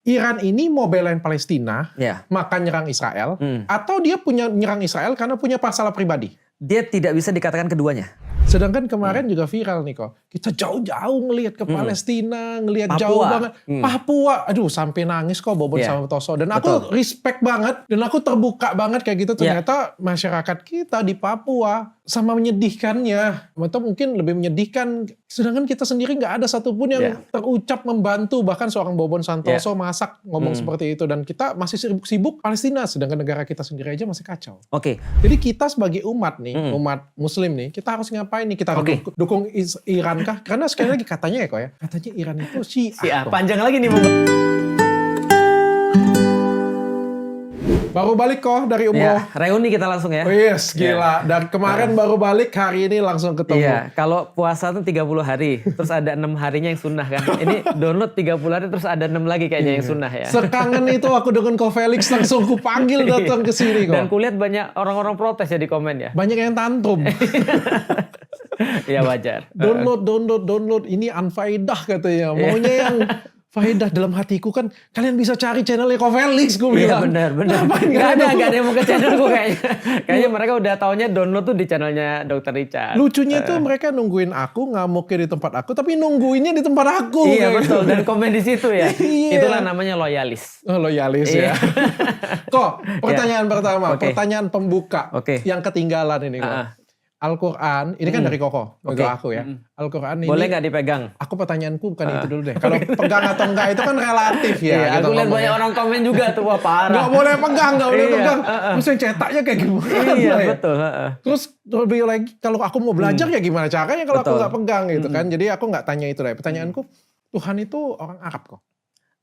Iran ini mau belain Palestina, Ya. maka nyerang Israel, atau dia punya nyerang Israel karena punya masalah pribadi? Dia tidak bisa dikatakan keduanya. Sedangkan kemarin juga viral nih kok. Kita jauh-jauh ngelihat ke Palestina, ngelihat jauh banget. Papua, aduh sampai nangis kok Bobon sama Toso. Dan aku respect banget, dan aku terbuka banget kayak gitu. Ternyata masyarakat kita di Papua sama menyedihkannya. Atau mungkin lebih menyedihkan, sedangkan kita sendiri nggak ada satupun yang terucap membantu. Bahkan seorang Bobon Santoso masak ngomong seperti itu. Dan kita masih sibuk Palestina, sedangkan negara kita sendiri aja masih kacau. Oke. Jadi kita sebagai umat nih, umat muslim nih, kita harus ngapain nih? Kita dukung Iran kah? Karena sekali lagi katanya ya kok ya, katanya Iran itu Syiah. Panjang lagi nih. Baru balik kok dari umroh. Reuni kita langsung ya. Yes, gila. Dan kemarin baru balik, hari ini langsung ketemu. Iya, kalau puasa tuh 30 hari, terus ada 6 harinya yang sunnah kan. Ini download 30 hari, terus ada 6 lagi kayaknya yang sunnah ya. Sekangen itu aku dengan Ko Felix, langsung ku panggil datang ke sini kok. Dan kulihat banyak orang-orang protes ya di komen ya. Banyak yang tantrum. Iya wajar. Download. Ini unfaedah katanya. Maunya yang faedah. Dalam hatiku kan, kalian bisa cari channelnya Ko Felix, gue bilang. Iya benar. Gak ada yang mau ke channelku kayaknya. Kayaknya mereka udah taunya download tuh di channelnya Dr. Richard. Lucunya tuh mereka nungguin aku, ngamuknya di tempat aku, tapi nungguinnya di tempat aku. Iya betul, dan komen di situ ya. Itulah namanya loyalis. Oh, loyalis ya. Kok, pertanyaan pertama, pertanyaan pembuka yang ketinggalan ini kok. Al-Quran, ini kan dari Koko, aku ya. Al-Quran ini. Boleh nggak dipegang? Aku pertanyaanku bukan itu dulu deh. Kalau pegang atau enggak itu kan relatif ya. Aku lihat banyak orang komen juga tuh, wah parah. Nggak boleh pegang, nggak boleh pegang. Terus yang cetaknya kayak gimana? Iya betul. Terus lebih lagi, kalau aku mau belajar ya gimana caranya kalau aku nggak pegang gitu kan. Jadi aku nggak tanya itu deh. Pertanyaanku, Tuhan itu orang Arab kok?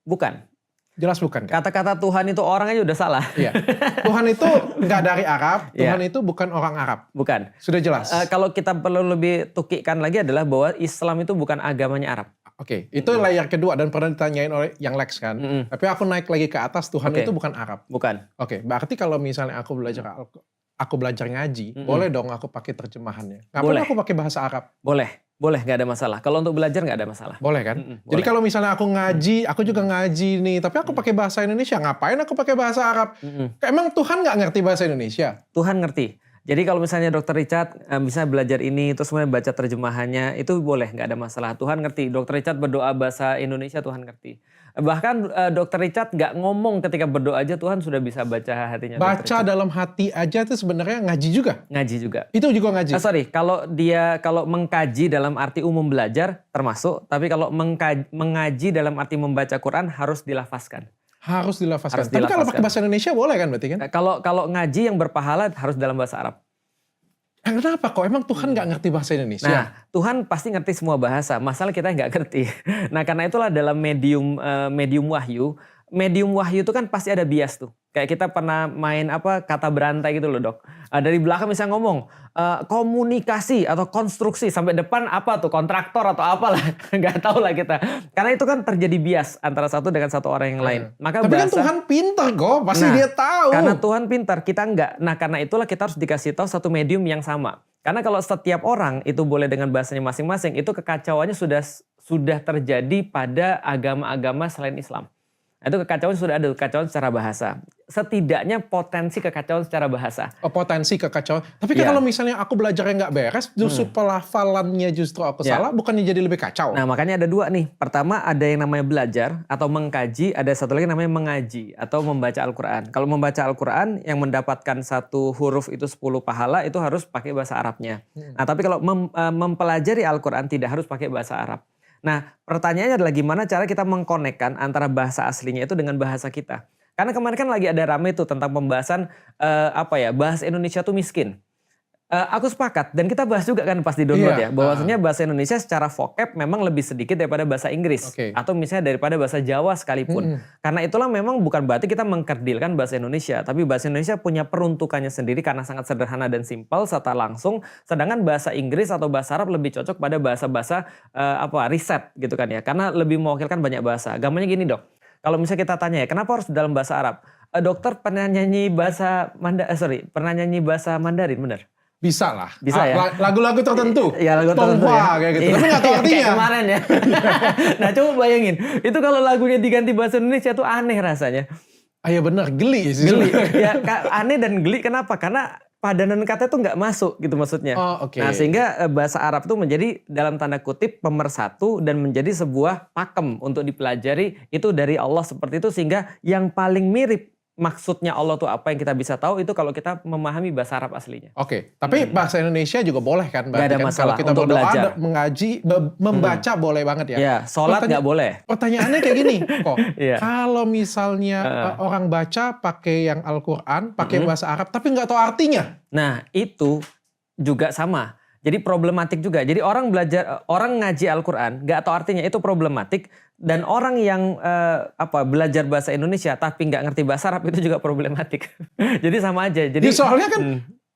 Bukan. Jelas bukan kan? Kata-kata Tuhan itu orang aja udah salah. Iya. Tuhan itu nggak dari Arab, Tuhan itu bukan orang Arab. Bukan. Sudah jelas. Kalau kita perlu lebih tukikkan lagi adalah bahwa Islam itu bukan agamanya Arab. Oke, itu layar kedua dan pernah ditanyain oleh yang Lex kan. Tapi aku naik lagi ke atas, Tuhan itu bukan Arab. Bukan. Oke, berarti kalau misalnya aku belajar ngaji, boleh dong aku pakai terjemahannya. Ngapain aku pakai bahasa Arab? Boleh, nggak ada masalah. Kalau untuk belajar nggak ada masalah. Boleh kan? Jadi kalau misalnya aku ngaji, aku juga ngaji nih, tapi aku pakai bahasa Indonesia, ngapain aku pakai bahasa Arab? Emang Tuhan nggak ngerti bahasa Indonesia? Tuhan ngerti. Jadi kalau misalnya Dr. Richard bisa belajar ini, terus kemudian baca terjemahannya, itu boleh, nggak ada masalah. Tuhan ngerti. Dr. Richard berdoa bahasa Indonesia, Tuhan ngerti. Bahkan Dr. Richard nggak ngomong ketika berdoa aja, Tuhan sudah bisa baca hatinya. Baca dalam hati aja itu sebenarnya ngaji juga? Ngaji juga. Itu juga ngaji? Kalau mengkaji dalam arti umum belajar, termasuk. Tapi kalau mengaji dalam arti membaca Quran, harus dilafazkan. Harus dilafazkan. Tapi kalau pakai bahasa Indonesia boleh kan berarti kan? Kalau ngaji yang berpahala harus dalam bahasa Arab. Kenapa kok? Emang Tuhan nggak ngerti bahasa Indonesia? Nah, Tuhan pasti ngerti semua bahasa. Masalah kita nggak ngerti. Nah, karena itulah dalam medium wahyu itu kan pasti ada bias tuh. Kayak kita pernah main kata berantai gitu loh dok. Dari belakang misalnya ngomong komunikasi atau konstruksi, sampai depan kontraktor atau apalah, nggak tahu lah kita. Karena itu kan terjadi bias antara satu dengan satu orang yang lain. Tapi kan Tuhan pintar kok, pasti dia tahu. Karena Tuhan pintar, kita enggak. Nah karena itulah kita harus dikasih tahu satu medium yang sama. Karena kalau setiap orang itu boleh dengan bahasanya masing-masing, itu kekacauannya sudah terjadi pada agama-agama selain Islam. Itu kekacauan sudah ada, kekacauan secara bahasa. Setidaknya potensi kekacauan secara bahasa. Potensi kekacauan. Tapi kan kalau misalnya aku belajarnya nggak beres, justru pelafalannya justru aku salah, bukannya jadi lebih kacau? Nah makanya ada dua nih. Pertama ada yang namanya belajar atau mengkaji, ada satu lagi namanya mengaji atau membaca Al-Quran. Kalau membaca Al-Quran yang mendapatkan satu huruf itu 10 pahala, itu harus pakai bahasa Arabnya. Nah tapi kalau mempelajari Al-Quran tidak harus pakai bahasa Arab. Nah pertanyaannya adalah gimana cara kita mengkonekkan antara bahasa aslinya itu dengan bahasa kita. Karena kemarin kan lagi ada rame tuh tentang pembahasan bahasa Indonesia tuh miskin. Aku sepakat dan kita bahas juga kan pas di download bahwasanya bahasa Indonesia secara vocab memang lebih sedikit daripada bahasa Inggris atau misalnya daripada bahasa Jawa sekalipun. Karena itulah memang bukan berarti kita mengkerdilkan bahasa Indonesia, tapi bahasa Indonesia punya peruntukannya sendiri karena sangat sederhana dan simpel serta langsung. Sedangkan bahasa Inggris atau bahasa Arab lebih cocok pada bahasa-bahasa riset gitu kan ya, karena lebih mewakilkan banyak bahasa. Gampangnya gini dok, kalau misalnya kita tanya ya kenapa harus dalam bahasa Arab? Dokter pernah nyanyi bahasa Mandarin bener? Bisa lah. Bisa ya? Lagu-lagu tertentu. Iya, lagu tertentu ya. Kayak gitu. Iya. Tapi nggak tahu artinya. Kayak kemarin ya. Nah coba bayangin, itu kalau lagunya diganti bahasa Indonesia tuh aneh rasanya. Iya bener, geli sih. Geli. Ya aneh dan geli kenapa? Karena padanan kata itu nggak masuk gitu maksudnya. Oh, oke. Nah sehingga bahasa Arab itu menjadi dalam tanda kutip pemersatu dan menjadi sebuah pakem untuk dipelajari itu dari Allah seperti itu, sehingga yang paling mirip maksudnya Allah tuh apa yang kita bisa tahu itu kalau kita memahami bahasa Arab aslinya. Oke, tapi bahasa Indonesia juga boleh kan? Nggak ada Berarti kan masalah kalau kita untuk berdoa, belajar. mengaji, membaca boleh banget ya? Ya, sholat nggak boleh. Pertanyaannya kayak gini kok. Iya. Kalau misalnya orang baca pakai yang Al-Quran, pakai bahasa Arab, tapi nggak tahu artinya. Nah itu juga sama. Jadi problematik juga. Jadi orang ngaji Al-Quran nggak tahu artinya, itu problematik. Dan orang yang belajar bahasa Indonesia tapi nggak ngerti bahasa Arab itu juga problematik. Jadi sama aja. Jadi Soalnya kan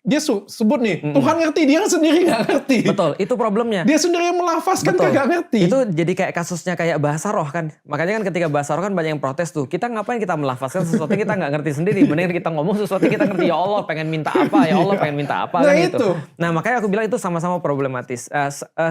dia sebut nih, Tuhan ngerti, dia sendiri nggak ngerti. betul, itu problemnya. Dia sendiri yang melafazkan Betul. kagak ngerti. Itu jadi kayak kasusnya kayak bahasa roh kan. Makanya kan ketika bahasa roh kan banyak yang protes tuh. Kita ngapain kita melafazkan sesuatu yang kita nggak ngerti sendiri. Mending kita ngomong sesuatu yang kita ngerti. Ya Allah pengen minta apa, ya Allah pengen minta apa. Nah, kan gitu. itu. Nah makanya aku bilang itu sama-sama problematis.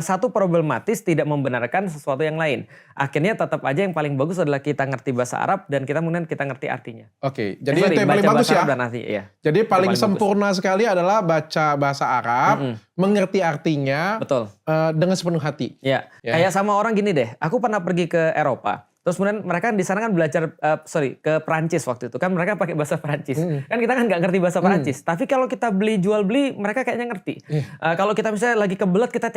Satu problematis tidak membenarkan sesuatu yang lain. Akhirnya tetap aja yang paling bagus adalah kita ngerti bahasa Arab dan kita kemudian kita ngerti artinya. Oke, jadi itu yang paling baca bagus bahasa ya. Arab dan arti, iya. Jadi paling paling sempurna sekali adalah baca bahasa Arab, mengerti artinya Betul. dengan sepenuh hati. Ya, kayak sama orang gini deh. Aku pernah pergi ke Eropa. Terus kemudian mereka di sana kan belajar, ke Perancis waktu itu. Kan mereka pakai bahasa Perancis. Kan kita kan nggak ngerti bahasa Perancis. Tapi kalau kita jual beli, mereka kayaknya ngerti. Kalau kita misalnya lagi kebelet, kita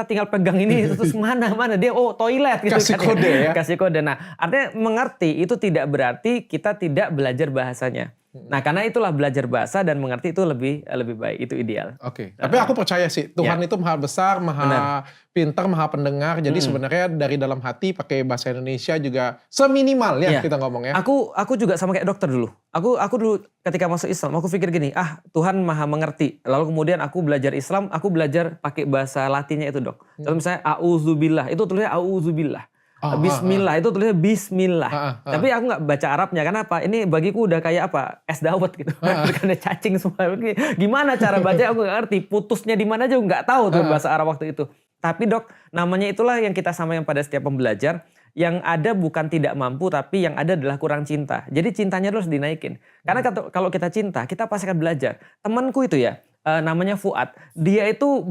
tinggal pegang ini, terus mana. Dia, toilet gitu. Kasih kan, kode ya. Kasih kode. Nah, artinya mengerti itu tidak berarti kita tidak belajar bahasanya. Nah, karena itulah belajar bahasa dan mengerti itu lebih baik, itu ideal. Oke, tapi aku percaya sih Tuhan itu maha besar, maha pintar, maha pendengar. Jadi sebenarnya dari dalam hati pakai bahasa Indonesia juga seminimal ya kita ngomong ya. Aku juga sama kayak dokter dulu. Aku dulu ketika masuk Islam, aku pikir gini, Tuhan maha mengerti. Lalu kemudian aku belajar Islam, aku belajar pakai bahasa Latinnya itu, Dok. Kalau misalnya auzubillah, itu tulisnya auzubillah. Bismillah itu tulisnya Bismillah. Tapi aku nggak baca Arabnya. Kenapa? Ini bagiku udah kayak apa? Es dawet gitu. Karena cacing semua. Gimana cara baca? Aku nggak ngerti. Putusnya di mana aja nggak tahu tuh bahasa Arab waktu itu. Tapi Dok, namanya itulah yang kita sampaikan pada setiap pembelajar. Yang ada bukan tidak mampu, tapi yang ada adalah kurang cinta. Jadi cintanya harus dinaikin. Karena kalau kita cinta, kita pasti akan belajar. Temanku itu ya, namanya Fuad. Dia itu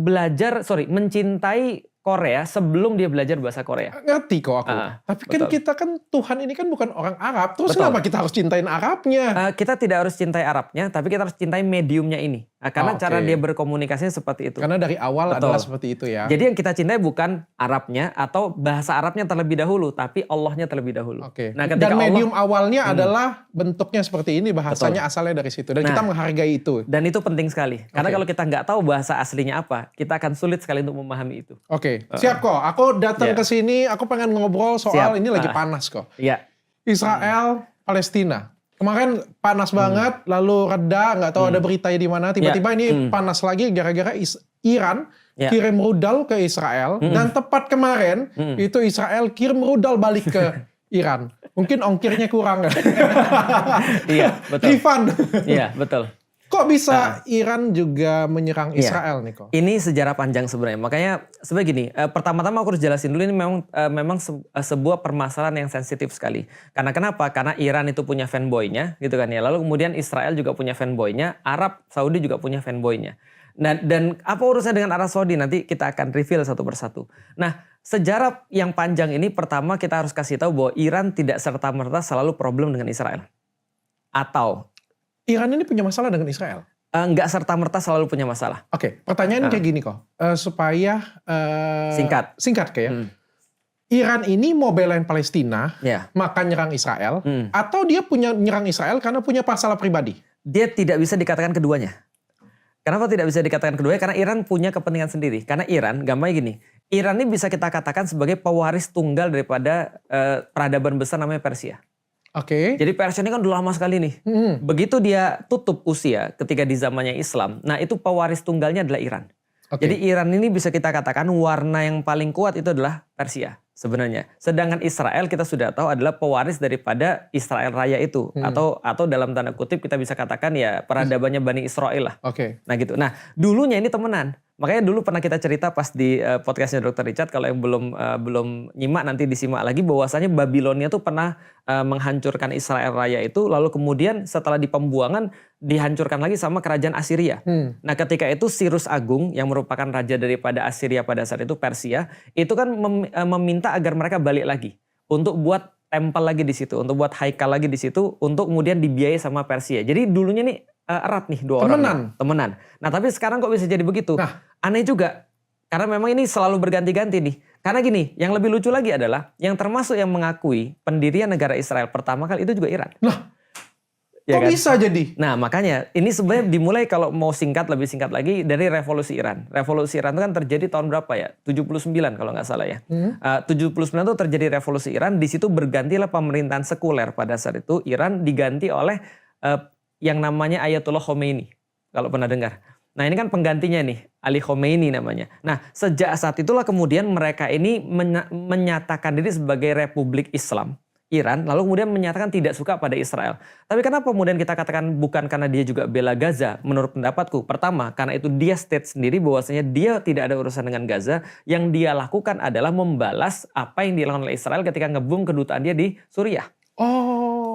mencintai Korea sebelum dia belajar bahasa Korea. Ngerti kok aku. Tapi kan kita kan Tuhan ini kan bukan orang Arab. Terus kenapa kita harus cintain Arabnya? Kita tidak harus cintai Arabnya, tapi kita harus cintai mediumnya ini. Karena cara dia berkomunikasinya seperti itu. Karena dari awal adalah seperti itu ya. Jadi yang kita cintai bukan Arabnya atau bahasa Arabnya terlebih dahulu, tapi Allahnya terlebih dahulu. Oke. Nah, ketika dan medium awalnya adalah bentuknya seperti ini, bahasanya asalnya dari situ. Dan kita menghargai itu. Dan itu penting sekali. Karena kalau kita nggak tahu bahasa aslinya apa, kita akan sulit sekali untuk memahami itu. Oke. Siap kok. Aku datang ke sini, aku pengen ngobrol soal ini lagi panas kok. Iya. Israel, Palestina. Kemarin panas banget, lalu reda, nggak tahu ada beritanya di mana. Tiba-tiba ini panas lagi gara-gara Iran kirim rudal ke Israel. Dan tepat kemarin, itu Israel kirim rudal balik ke Iran. Mungkin ongkirnya kurang. Iya, betul. Refund. Iya, betul. Kok bisa Iran juga menyerang Israel nih kok? Ini sejarah panjang sebenarnya. Makanya sebenarnya gini, pertama-tama aku harus jelasin dulu ini memang sebuah permasalahan yang sensitif sekali. Karena kenapa? Karena Iran itu punya fanboy-nya gitu kan ya. Lalu kemudian Israel juga punya fanboy-nya, Arab Saudi juga punya fanboy-nya. Nah, dan apa urusannya dengan Arab Saudi? Nanti kita akan reveal satu persatu. Nah, sejarah yang panjang ini pertama kita harus kasih tahu bahwa Iran tidak serta-merta selalu problem dengan Israel. Atau Iran ini punya masalah dengan Israel? Nggak serta-merta selalu punya masalah. Oke, pertanyaan kayak gini kok. Supaya singkat kayak. Iran ini mau belain Palestina, maka nyerang Israel, atau dia punya nyerang Israel karena punya masalah pribadi? Dia tidak bisa dikatakan keduanya. Kenapa tidak bisa dikatakan keduanya? Karena Iran punya kepentingan sendiri. Karena Iran, gampangnya gini, Iran ini bisa kita katakan sebagai pewaris tunggal daripada peradaban besar namanya Persia. Oke. Jadi Persia ini kan udah lama sekali nih. Begitu dia tutup usia ketika di zamannya Islam, nah itu pewaris tunggalnya adalah Iran. Jadi Iran ini bisa kita katakan warna yang paling kuat itu adalah Persia. sebenarnya. Sedangkan Israel kita sudah tahu adalah pewaris daripada Israel Raya itu. Atau dalam tanda kutip kita bisa katakan ya peradabannya Bani Israel lah. Oke. Nah gitu. Nah dulunya ini temenan. Makanya dulu pernah kita cerita pas di podcastnya Dr. Richard, kalau yang belum nyimak nanti disimak lagi, bahwasanya Babilonia tuh pernah menghancurkan Israel Raya itu, lalu kemudian setelah di pembuangan dihancurkan lagi sama kerajaan Assyria. Nah ketika itu Cyrus Agung yang merupakan raja daripada Assyria pada saat itu, Persia, itu kan meminta agar mereka balik lagi untuk buat tempel lagi di situ, untuk buat haikal lagi di situ, untuk kemudian dibiayai sama Persia. Jadi dulunya nih erat nih dua orang. Temenan. Nah tapi sekarang kok bisa jadi begitu? Nah, aneh juga. Karena memang ini selalu berganti-ganti nih. Karena gini, yang lebih lucu lagi adalah yang termasuk yang mengakui pendirian negara Israel pertama kali itu juga Iran. Lah, ya kok kan? bisa jadi? Nah makanya ini sebenarnya dimulai kalau mau lebih singkat lagi dari revolusi Iran. Revolusi Iran itu kan terjadi tahun berapa ya? 79 kalau nggak salah ya. 79 itu terjadi revolusi Iran. Di situ bergantilah pemerintahan sekuler pada saat itu. Iran diganti oleh yang namanya Ayatollah Khomeini. Kalau pernah dengar. Nah ini kan penggantinya nih, Ali Khomeini namanya. Nah sejak saat itulah kemudian mereka ini menyatakan diri sebagai Republik Islam Iran, lalu kemudian menyatakan tidak suka pada Israel. Tapi kenapa kemudian kita katakan bukan karena dia juga bela Gaza? Menurut pendapatku, pertama karena itu dia state sendiri bahwasanya dia tidak ada urusan dengan Gaza. Yang dia lakukan adalah membalas apa yang dilakukan oleh Israel ketika ngebom kedutaan dia di Suriah.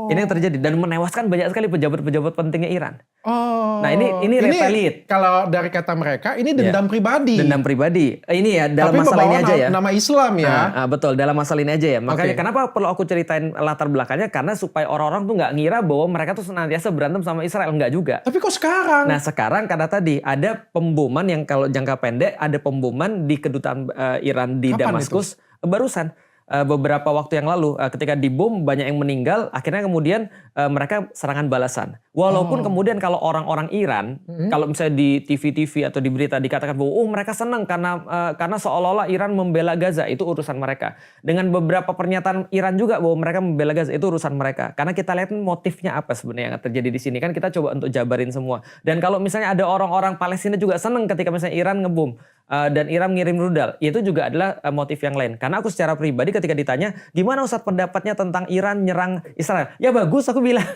Ini yang terjadi dan menewaskan banyak sekali pejabat-pejabat pentingnya Iran. Nah ini retaliate. Kalau dari kata mereka ini dendam pribadi. Dendam pribadi. Ini ya dalam masalah ini aja ya. Nama Islam ya. Betul, dalam masalah ini aja ya. Makanya kenapa perlu aku ceritain latar belakangnya, karena supaya orang-orang tuh nggak ngira bahwa mereka tuh senantiasa berantem sama Israel, nggak juga. Tapi kok sekarang? Nah sekarang karena tadi ada pemboman yang kalau jangka pendek, ada pemboman di kedutaan Iran di Damaskus barusan. Beberapa waktu yang lalu ketika dibom banyak yang meninggal, akhirnya kemudian mereka serangan balasan. Walaupun kemudian kalau orang-orang Iran, kalau misalnya di TV-TV atau di berita dikatakan bahwa mereka senang karena seolah-olah Iran membela Gaza, itu urusan mereka. Dengan beberapa pernyataan Iran juga bahwa mereka membela Gaza, itu urusan mereka. Karena kita lihat motifnya apa sebenarnya yang terjadi di sini, kan kita coba untuk jabarin semua. Dan kalau misalnya ada orang-orang Palestina juga senang ketika misalnya Iran ngebom dan Iran ngirim rudal, itu juga adalah motif yang lain. Karena aku secara pribadi ketika ditanya gimana Ustadz pendapatnya tentang Iran nyerang Israel, ya bagus aku bilang.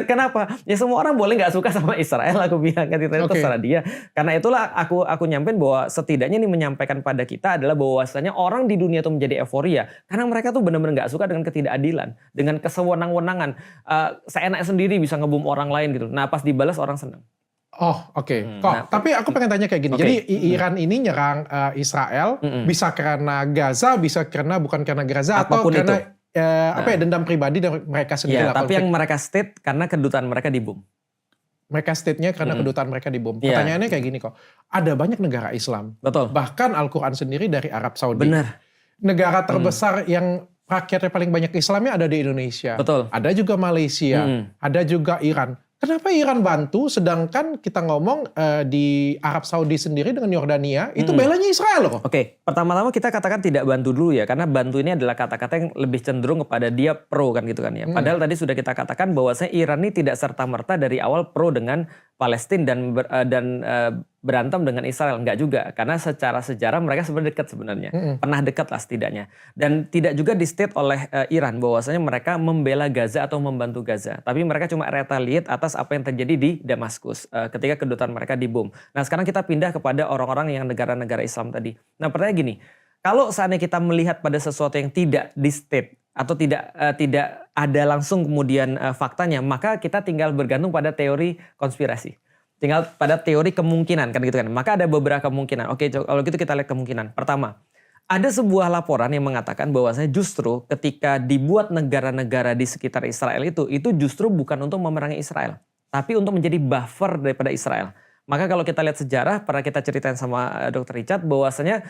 Kenapa? Ya semua orang boleh nggak suka sama Israel, aku bilang kan, itu terserah dia. Karena itulah aku nyampein bahwa setidaknya ini menyampaikan pada kita adalah bahwasanya orang di dunia itu menjadi euforia karena mereka tuh benar-benar nggak suka dengan ketidakadilan, dengan kesewenang-wenangan, seenak sendiri bisa ngebom orang lain gitu. Nah pas dibalas orang senang. Tapi aku pengen tanya kayak gini. Jadi Iran ini nyerang Israel bisa karena Gaza, bisa karena bukan karena Gaza, apapun atau karena dendam pribadi dari mereka sendiri. Ya, tapi yang mereka state karena kedutaan mereka dibom. Mereka state-nya karena kedutaan mereka dibom. Pertanyaannya kayak gini kok. Ada banyak negara Islam. Betul. Bahkan Al-Quran sendiri dari Arab Saudi. Benar. Negara terbesar yang rakyatnya paling banyak Islamnya ada di Indonesia. Betul. Ada juga Malaysia. Ada juga Iran. Kenapa Iran bantu, sedangkan kita ngomong di Arab Saudi sendiri dengan Yordania, itu belanya Israel loh. Oke, pertama-tama kita katakan tidak bantu dulu ya, karena bantu ini adalah kata-kata yang lebih cenderung kepada dia pro kan gitu kan ya. Padahal tadi sudah kita katakan bahwasanya Iran ini tidak serta-merta dari awal pro dengan Palestina dan berantem dengan Israel, enggak juga, karena secara sejarah mereka sebenarnya dekat sebenarnya, pernah dekat lah setidaknya, dan tidak juga di state oleh Iran bahwasanya mereka membela Gaza atau membantu Gaza, tapi mereka cuma retaliate atas apa yang terjadi di Damaskus ketika kedutaan mereka dibom. Nah sekarang kita pindah kepada orang-orang yang negara-negara Islam tadi. Nah pertanyaan gini, kalau seandainya kita melihat pada sesuatu yang tidak di state atau tidak ada langsung kemudian faktanya, maka kita tinggal bergantung pada teori konspirasi. Tinggal pada teori kemungkinan kan gitu kan. Maka ada beberapa kemungkinan. Oke, kalau gitu kita lihat kemungkinan. Pertama, ada sebuah laporan yang mengatakan bahwasanya justru ketika dibuat negara-negara di sekitar Israel itu justru bukan untuk memerangi Israel, tapi untuk menjadi buffer daripada Israel. Maka kalau kita lihat sejarah, pernah kita ceritain sama Dr. Richard bahwasanya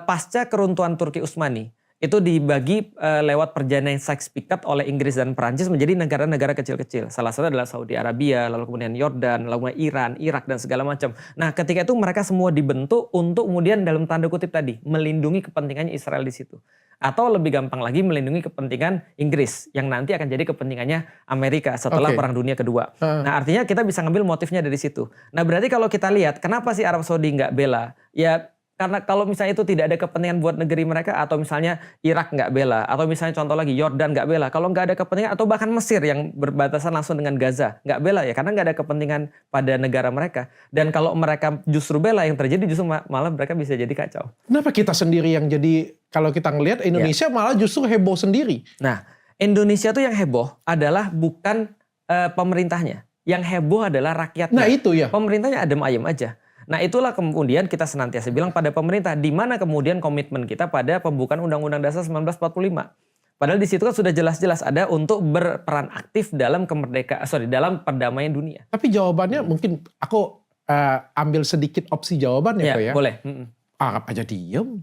pasca keruntuhan Turki Utsmani, itu dibagi lewat perjanjian Sykes-Picot oleh Inggris dan Perancis menjadi negara-negara kecil-kecil. Salah satu adalah Saudi Arabia, lalu kemudian Yordan, lalu kemudian Iran, Irak, dan segala macam. Nah ketika itu mereka semua dibentuk untuk kemudian dalam tanda kutip tadi, melindungi kepentingannya Israel di situ. Atau lebih gampang lagi melindungi kepentingan Inggris, yang nanti akan jadi kepentingannya Amerika setelah Perang Dunia Kedua. Nah artinya kita bisa ngambil motifnya dari situ. Nah berarti kalau kita lihat, kenapa sih Arab Saudi nggak bela? Ya Karena kalau misalnya itu tidak ada kepentingan buat negeri mereka, atau misalnya Irak nggak bela, atau misalnya contoh lagi Yordan nggak bela, kalau nggak ada kepentingan, atau bahkan Mesir yang berbatasan langsung dengan Gaza nggak bela ya, karena nggak ada kepentingan pada negara mereka. Dan kalau mereka justru bela, yang terjadi justru malah mereka bisa jadi kacau. Kenapa kita sendiri yang jadi, kalau kita ngelihat Indonesia malah justru heboh sendiri? Nah, Indonesia tuh yang heboh adalah bukan pemerintahnya, yang heboh adalah rakyatnya. Nah itu ya. Pemerintahnya adem ayem aja. Nah itulah kemudian kita senantiasa bilang pada pemerintah, di mana kemudian komitmen kita pada pembukaan Undang-Undang Dasar 1945. Padahal di situ kan sudah jelas-jelas ada untuk berperan aktif dalam dalam perdamaian dunia. Tapi jawabannya mungkin aku ambil sedikit opsi jawabannya Ya, kok ya. boleh. Arab aja diem.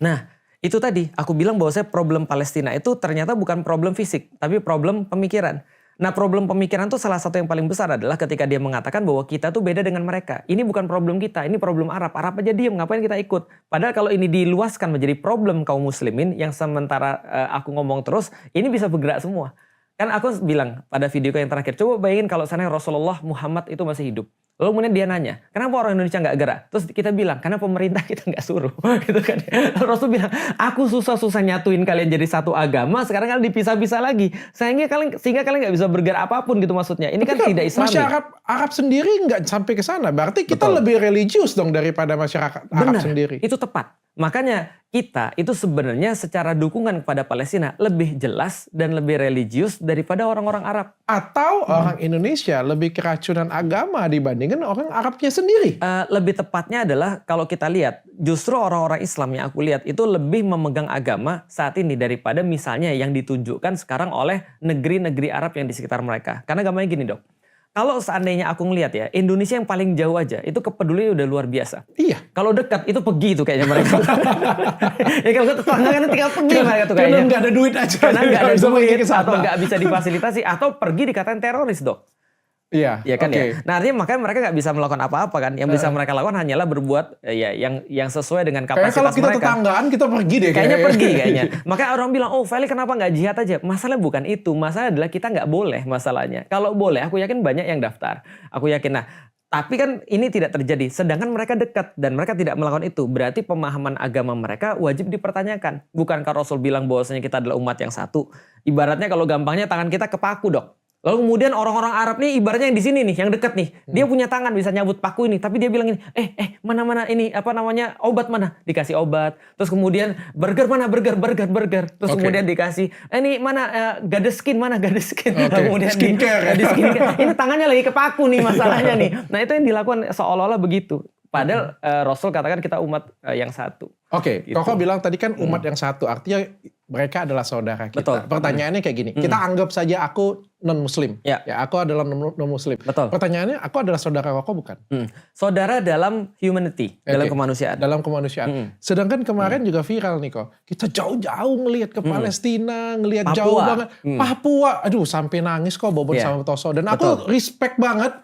Nah itu tadi aku bilang bahwa problem Palestina itu ternyata bukan problem fisik, tapi problem pemikiran. Nah problem pemikiran tuh salah satu yang paling besar adalah ketika dia mengatakan bahwa kita tuh beda dengan mereka. Ini bukan problem kita, ini problem Arab. Arab aja diem, ngapain kita ikut? Padahal kalau ini diluaskan menjadi problem kaum muslimin, yang sementara aku ngomong terus, ini bisa bergerak semua. Kan aku bilang pada videoku yang terakhir, coba bayangin kalau sana Rasulullah Muhammad itu masih hidup. Lalu kemudian dia nanya, kenapa orang Indonesia nggak gerak? Terus kita bilang, karena pemerintah kita nggak suruh. Gitu kan. Rasul bilang, aku susah-susah nyatuin kalian jadi satu agama, sekarang kalian dipisah-pisah lagi. Sehingga kalian nggak bisa bergerak apapun gitu maksudnya. Ini kan tidak Islami. Masyarakat Arab sendiri nggak sampai ke sana. Berarti kita lebih religius dong daripada masyarakat Arab sendiri. Itu tepat. Makanya kita itu sebenarnya secara dukungan kepada Palestina lebih jelas dan lebih religius daripada orang-orang Arab. Atau orang Indonesia lebih keracunan agama dibandingkan orang Arabnya sendiri. Lebih tepatnya adalah kalau kita lihat justru orang-orang Islam yang aku lihat itu lebih memegang agama saat ini daripada misalnya yang ditunjukkan sekarang oleh negeri-negeri Arab yang di sekitar mereka. Karena gampangnya gini dok. Kalau seandainya aku ngelihat ya, Indonesia yang paling jauh aja, itu kepedulian udah luar biasa. Iya. Kalau dekat, itu pergi tuh kayaknya mereka. Ya kalau tetangga kan tinggal pergi mereka tuh kayaknya. Karena nggak ada duit aja. Karena nggak ada duit, atau nggak bisa difasilitasi, atau pergi dikatain teroris dok. Iya, Ya kan okay. ya. Nah artinya makanya mereka nggak bisa melakukan apa-apa kan. Yang bisa mereka lakukan hanyalah berbuat ya yang sesuai dengan kapasitas kalau kita mereka. tetanggaan kita pergi deh. Kayaknya pergi kayaknya. Makanya orang bilang, oh Feli kenapa nggak jihad aja? Masalahnya bukan itu. Masalah adalah kita nggak boleh masalahnya. Kalau boleh, aku yakin banyak yang daftar. Aku yakin. Nah, tapi kan ini tidak terjadi. Sedangkan mereka dekat dan mereka tidak melakukan itu. Berarti pemahaman agama mereka wajib dipertanyakan. Bukankah Rasul bilang bahwasanya kita adalah umat yang satu? Ibaratnya kalau gampangnya tangan kita kepaku dok. Lalu kemudian orang-orang Arab nih ibaratnya yang di sini nih, yang dekat nih. Dia punya tangan bisa nyabut paku ini, tapi dia bilang ini, mana ini apa namanya obat mana? Dikasih obat. Terus kemudian burger mana? Burger. Terus kemudian dikasih, ini mana Gadeskin mana? Gadeskin. Kemudian skincare. Di skincare. Ini tangannya lagi kepaku nih masalahnya nih. Nah itu yang dilakukan seolah-olah begitu. Padahal Rasul katakan kita umat yang satu. Oke, Gitu. Koko bilang tadi kan umat yang satu, artinya mereka adalah saudara kita. Betul. Pertanyaannya kayak gini, kita anggap saja aku non-muslim. Ya. Aku adalah non-muslim. Betul. Pertanyaannya, aku adalah saudara Koko bukan? Saudara dalam humanity, dalam Oke. kemanusiaan. Dalam kemanusiaan. Sedangkan kemarin juga viral nih kok. Kita jauh-jauh ngelihat ke Palestina, ngelihat Papua. jauh banget. Papua, aduh sampai nangis kok Bobon sama Toso. Dan aku respect banget.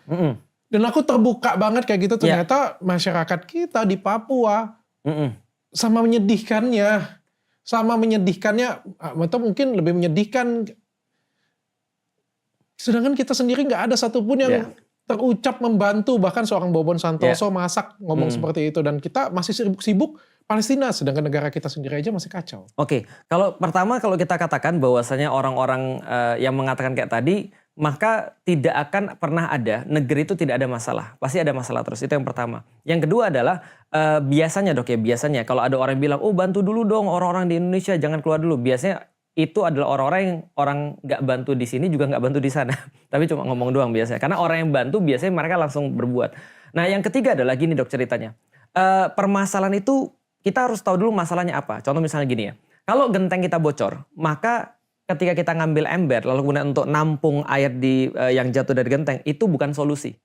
Dan aku terbuka banget kayak gitu. Ternyata masyarakat kita di Papua sama menyedihkannya. Atau mungkin lebih menyedihkan. Sedangkan kita sendiri nggak ada satupun yang terucap membantu. Bahkan seorang Bobon Santoso masak ngomong seperti itu. Dan kita masih sibuk Palestina. Sedangkan negara kita sendiri aja masih kacau. Oke, kalau kita katakan bahwasanya orang-orang yang mengatakan kayak tadi, maka tidak akan pernah ada negeri itu tidak ada masalah. Pasti ada masalah terus. Itu yang pertama. Yang kedua adalah biasanya dok ya, biasanya kalau ada orang yang bilang, oh bantu dulu dong orang-orang di Indonesia, jangan keluar dulu. Biasanya itu adalah orang-orang yang orang nggak bantu di sini juga nggak bantu di sana. Tapi cuma ngomong doang biasanya. Karena orang yang bantu biasanya mereka langsung berbuat. Nah yang ketiga adalah gini dok ceritanya. Permasalahan itu kita harus tahu dulu masalahnya apa. Contoh misalnya gini ya. Kalau genteng kita bocor, maka ketika kita ngambil ember lalu kemudian untuk nampung air yang jatuh dari genteng, itu bukan solusi.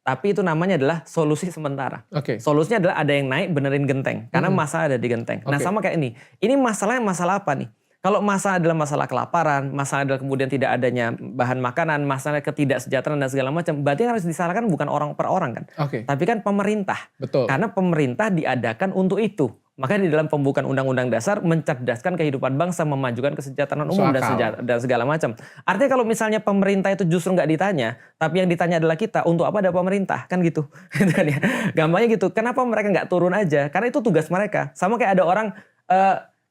Tapi itu namanya adalah solusi sementara. Solusinya adalah ada yang naik benerin genteng. Karena masalah ada di genteng. Nah sama kayak ini. Ini masalahnya masalah apa nih? Kalau masalah adalah masalah kelaparan, masalah adalah kemudian tidak adanya bahan makanan, masalah ketidaksejahteraan dan segala macam, berarti yang harus disalahkan bukan orang per orang kan. Tapi kan pemerintah. Betul. Karena pemerintah diadakan untuk itu. Makanya di dalam pembukaan Undang-Undang Dasar mencerdaskan kehidupan bangsa, memajukan kesejahteraan umum dan segala macam. Artinya kalau misalnya pemerintah itu justru nggak ditanya, tapi yang ditanya adalah kita, untuk apa ada pemerintah, kan gitu. Kan ya. Gampangnya gitu. Kenapa mereka nggak turun aja? Karena itu tugas mereka. Sama kayak ada orang,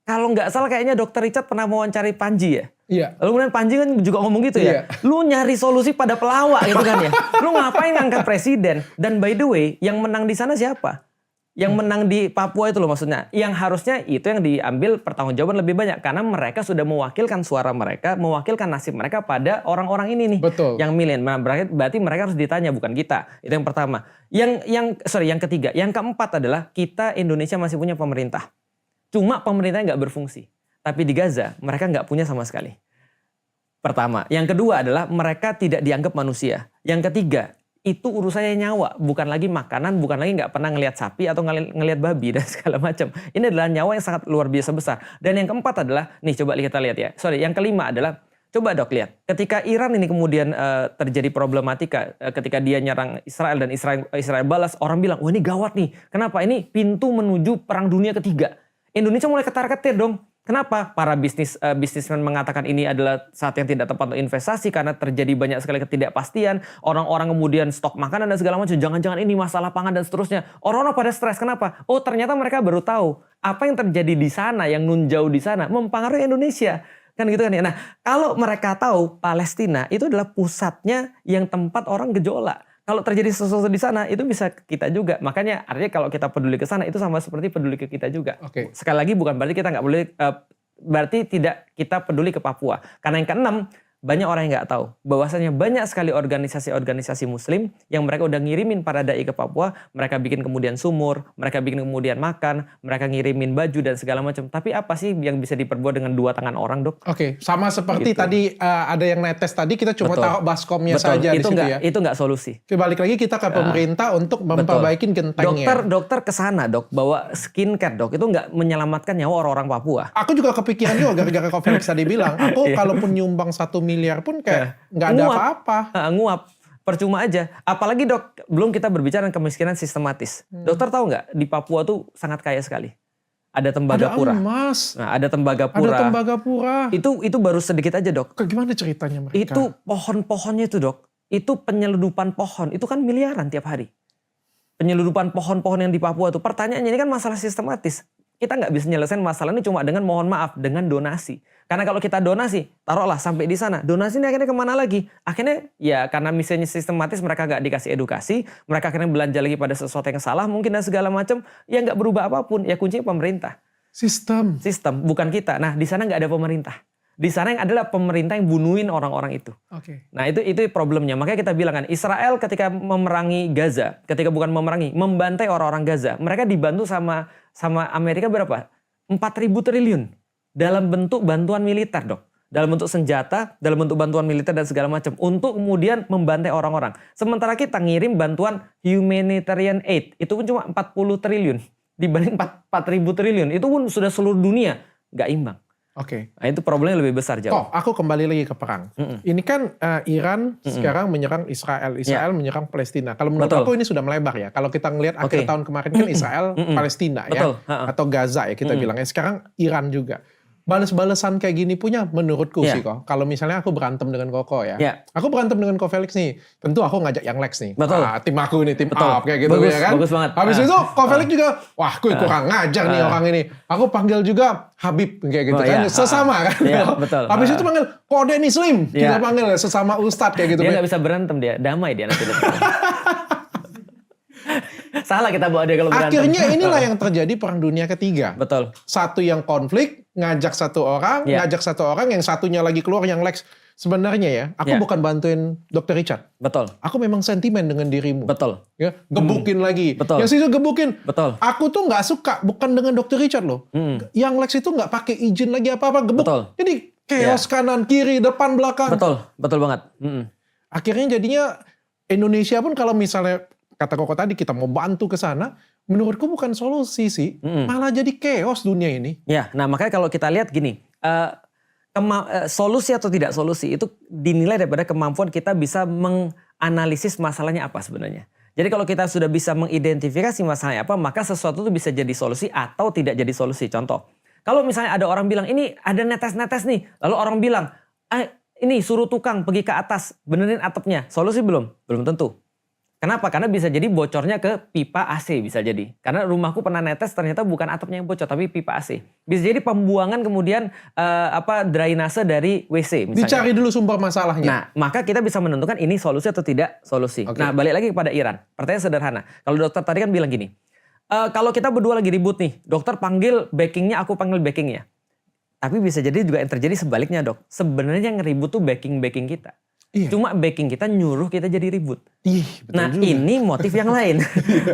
kalau nggak salah kayaknya Dr. Richard pernah mewawancari Panji ya. Iya. Lalu kemudian Panji kan juga ngomong gitu ya. Lu nyari solusi pada pelawak gitu kan ya. Lu ngapain ngangkat presiden? Dan by the way, yang menang di sana siapa? Yang menang di Papua itu loh maksudnya. Yang harusnya itu yang diambil pertanggungjawaban lebih banyak. Karena mereka sudah mewakilkan suara mereka, mewakilkan nasib mereka pada orang-orang ini nih. Betul. Yang milih. Berarti mereka harus ditanya, bukan kita. Itu yang pertama. Yang ketiga. Yang keempat adalah kita Indonesia masih punya pemerintah. Cuma pemerintahnya nggak berfungsi. Tapi di Gaza mereka nggak punya sama sekali. Pertama. Yang kedua adalah mereka tidak dianggap manusia. Yang ketiga, itu urusannya nyawa, bukan lagi makanan, bukan lagi nggak pernah ngelihat sapi atau ngelihat babi dan segala macam. Ini adalah nyawa yang sangat luar biasa besar. Dan yang keempat adalah, nih coba kita lihat ya. Yang kelima adalah, coba Dok lihat, ketika Iran ini kemudian terjadi problematika, ketika dia nyerang Israel dan Israel balas, orang bilang, wah ini gawat nih. Kenapa? Ini pintu menuju perang dunia ketiga. Indonesia mulai ketar-ketir dong. Kenapa? Para bisnismen mengatakan ini adalah saat yang tidak tepat untuk investasi karena terjadi banyak sekali ketidakpastian. Orang-orang kemudian stok makanan dan segala macam. Jangan-jangan ini masalah pangan dan seterusnya. Orang-orang pada stres. Kenapa? Oh ternyata mereka baru tahu apa yang terjadi di sana, yang nun jauh di sana mempengaruhi Indonesia. Kan gitu kan ya. Nah kalau mereka tahu Palestina itu adalah pusatnya yang tempat orang gejolak. Kalau terjadi sesuatu di sana, itu bisa ke kita juga. Makanya artinya kalau kita peduli ke sana, itu sama seperti peduli ke kita juga. Oke. Sekali lagi bukan berarti kita nggak peduli, berarti tidak kita peduli ke Papua. Karena yang keenam, banyak orang yang nggak tahu bahwasanya banyak sekali organisasi-organisasi Muslim yang mereka udah ngirimin para dai ke Papua, mereka bikin kemudian sumur, mereka bikin kemudian makan, mereka ngirimin baju dan segala macam. Tapi apa sih yang bisa diperbuat dengan dua tangan orang, Dok? Oke, sama seperti Gitu. tadi ada yang netes tadi kita cuma taruh baskomnya saja di situ ya. Itu nggak solusi. Oke, balik lagi kita ke pemerintah untuk memperbaiki gentengnya. Dokter kesana Dok, bawa skincare Dok, itu nggak menyelamatkan nyawa orang-orang Papua. Aku juga kepikiran juga gara-gara Ko Felix tadi bilang, aku kalaupun nyumbang 1 miliar pun kayak nggak ada apa-apa. Nguap, percuma aja. Apalagi Dok, belum kita berbicara kemiskinan sistematis. Dokter tahu nggak, di Papua tuh sangat kaya sekali. Ada Tembagapura. Ada emas. Nah, ada Tembagapura. Ada Tembagapura. Itu baru sedikit aja Dok. Gimana ceritanya mereka? Itu pohon-pohonnya itu Dok. Itu penyeludupan pohon. Itu kan miliaran tiap hari. Penyeludupan pohon-pohon yang di Papua itu. Pertanyaannya ini kan masalah sistematis. Kita nggak bisa nyelesain masalah ini cuma dengan mohon maaf, dengan donasi. Karena kalau kita donasi, taruhlah sampai di sana. Donasi ini akhirnya kemana lagi? Akhirnya ya karena misalnya sistematis mereka nggak dikasih edukasi. Mereka akhirnya belanja lagi pada sesuatu yang salah mungkin dan segala macam. Ya nggak berubah apapun. Ya kuncinya pemerintah. Sistem, bukan kita. Nah di sana nggak ada pemerintah. Di sana yang adalah pemerintah yang bunuhin orang-orang itu. Oke. Nah itu problemnya. Makanya kita bilang kan Israel ketika memerangi Gaza, ketika bukan memerangi, membantai orang-orang Gaza, mereka dibantu sama Amerika berapa? 4.000 triliun dalam bentuk bantuan militer Dok. Dalam bentuk senjata, dalam bentuk bantuan militer dan segala macam untuk kemudian membantai orang-orang. Sementara kita ngirim bantuan humanitarian aid itu pun cuma 40 triliun dibanding 4.000 triliun. Itu pun sudah seluruh dunia nggak imbang. Oke. Nah itu problemnya lebih besar jauh. Kok aku kembali lagi ke perang. Ini kan Iran sekarang menyerang Israel. Israel menyerang Palestina. Kalau menurut aku ini sudah melebar ya. Kalau kita ngelihat akhir tahun kemarin kan Israel, Palestina ya. Atau Gaza ya kita bilangnya. Sekarang Iran juga. Bales-balesan kayak gini punya menurutku sih kok. Kalau misalnya aku berantem dengan Koko ya. Aku berantem dengan Ko Felix nih. Tentu aku ngajak yang Lex nih. Betul. Tim aku nih, tim up kayak gitu ya kan. Bagus banget. Habis itu Ko Felix juga, wah gue kurang ngajar nih orang ini. Aku panggil juga Habib kayak gitu kan. Sesama kan. Betul. Habis itu panggil Kode Muslim. Kita panggil sesama ustadz kayak gitu. Dia nggak bisa berantem dia. Damai dia nanti. Salah kita bawa dia kalau berantem. Akhirnya inilah yang terjadi perang dunia ketiga. Betul. Satu yang konflik, ngajak satu orang, yang satunya lagi keluar yang Lex. Sebenarnya ya, aku bukan bantuin Dr. Richard. Betul. Aku memang sentimen dengan dirimu. Betul. Ya, gebukin lagi. Betul. Yang situ gebukin. Betul. Aku tuh nggak suka, bukan dengan Dr. Richard loh. Yang Lex itu nggak pakai izin lagi apa-apa, gebuk. Betul. Jadi chaos kanan, kiri, depan, belakang. Betul banget. Akhirnya jadinya Indonesia pun kalau misalnya kata Koko tadi kita mau bantu ke sana, menurutku bukan solusi sih, malah jadi chaos dunia ini. Ya, nah makanya kalau kita lihat gini, solusi atau tidak solusi itu dinilai daripada kemampuan kita bisa menganalisis masalahnya apa sebenarnya. Jadi kalau kita sudah bisa mengidentifikasi masalahnya apa, maka sesuatu itu bisa jadi solusi atau tidak jadi solusi. Contoh, kalau misalnya ada orang bilang, ini ada netes-netes nih. Lalu orang bilang, ini suruh tukang pergi ke atas, benerin atapnya. Solusi belum? Belum tentu. Kenapa? Karena bisa jadi bocornya ke pipa AC bisa jadi. Karena rumahku pernah netes ternyata bukan atapnya yang bocor tapi pipa AC. Bisa jadi pembuangan kemudian drainase dari WC misalnya. Dicari dulu sumber masalahnya. Nah, maka kita bisa menentukan ini solusi atau tidak solusi. Okay. Nah, balik lagi kepada Iran. Pertanyaan sederhana. Kalau dokter tadi kan bilang gini, kalau kita berdua lagi ribut nih, dokter panggil backingnya, aku panggil backingnya. Tapi bisa jadi juga yang terjadi sebaliknya, Dok. Sebenarnya yang ribut tuh backing kita. Iya. Cuma backing kita nyuruh kita jadi ribut. Betul nah juga. Ini motif yang lain.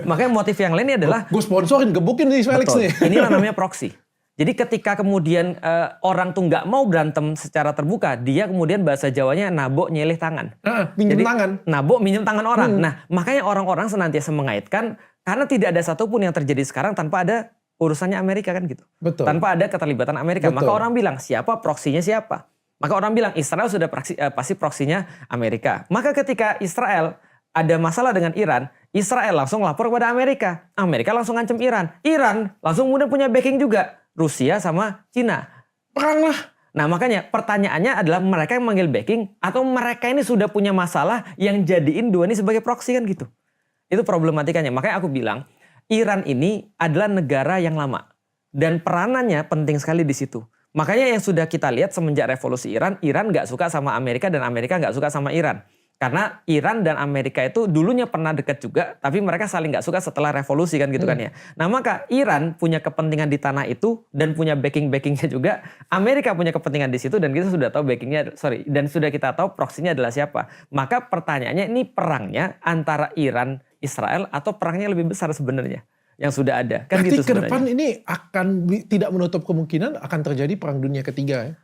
Makanya motif yang lain ini adalah gue sponsorin, gebukin nih Felix nih. Inilah namanya proksi. Jadi ketika kemudian orang tuh nggak mau berantem secara terbuka, dia kemudian bahasa Jawanya nabok nyelih tangan. Minjem tangan. Nabok minjem tangan orang. Nah makanya orang-orang senantiasa mengaitkan karena tidak ada satupun yang terjadi sekarang tanpa ada urusannya Amerika kan gitu. Betul. Tanpa ada keterlibatan Amerika. Betul. Maka orang bilang siapa proksinya siapa. Maka orang bilang Israel sudah pasti proksinya Amerika. Maka ketika Israel ada masalah dengan Iran, Israel langsung lapor kepada Amerika. Amerika langsung ngancam Iran. Iran langsung kemudian punya backing juga. Rusia sama Cina. Perang lah. Nah makanya pertanyaannya adalah mereka yang manggil backing atau mereka ini sudah punya masalah yang jadiin dua ini sebagai proksi kan gitu. Itu problematikanya. Makanya aku bilang Iran ini adalah negara yang lama. Dan peranannya penting sekali di situ. Makanya yang sudah kita lihat semenjak revolusi Iran nggak suka sama Amerika dan Amerika nggak suka sama Iran. Karena Iran dan Amerika itu dulunya pernah dekat juga, tapi mereka saling nggak suka setelah revolusi kan gitu kan ya. Nah maka Iran punya kepentingan di tanah itu dan punya backingnya juga. Amerika punya kepentingan di situ dan kita sudah tahu dan sudah kita tahu proksinya adalah siapa. Maka pertanyaannya ini perangnya antara Iran, Israel atau perangnya lebih besar sebenarnya yang sudah ada. Kan berarti gitu ke depan ini akan tidak menutup kemungkinan akan terjadi perang dunia ketiga ya?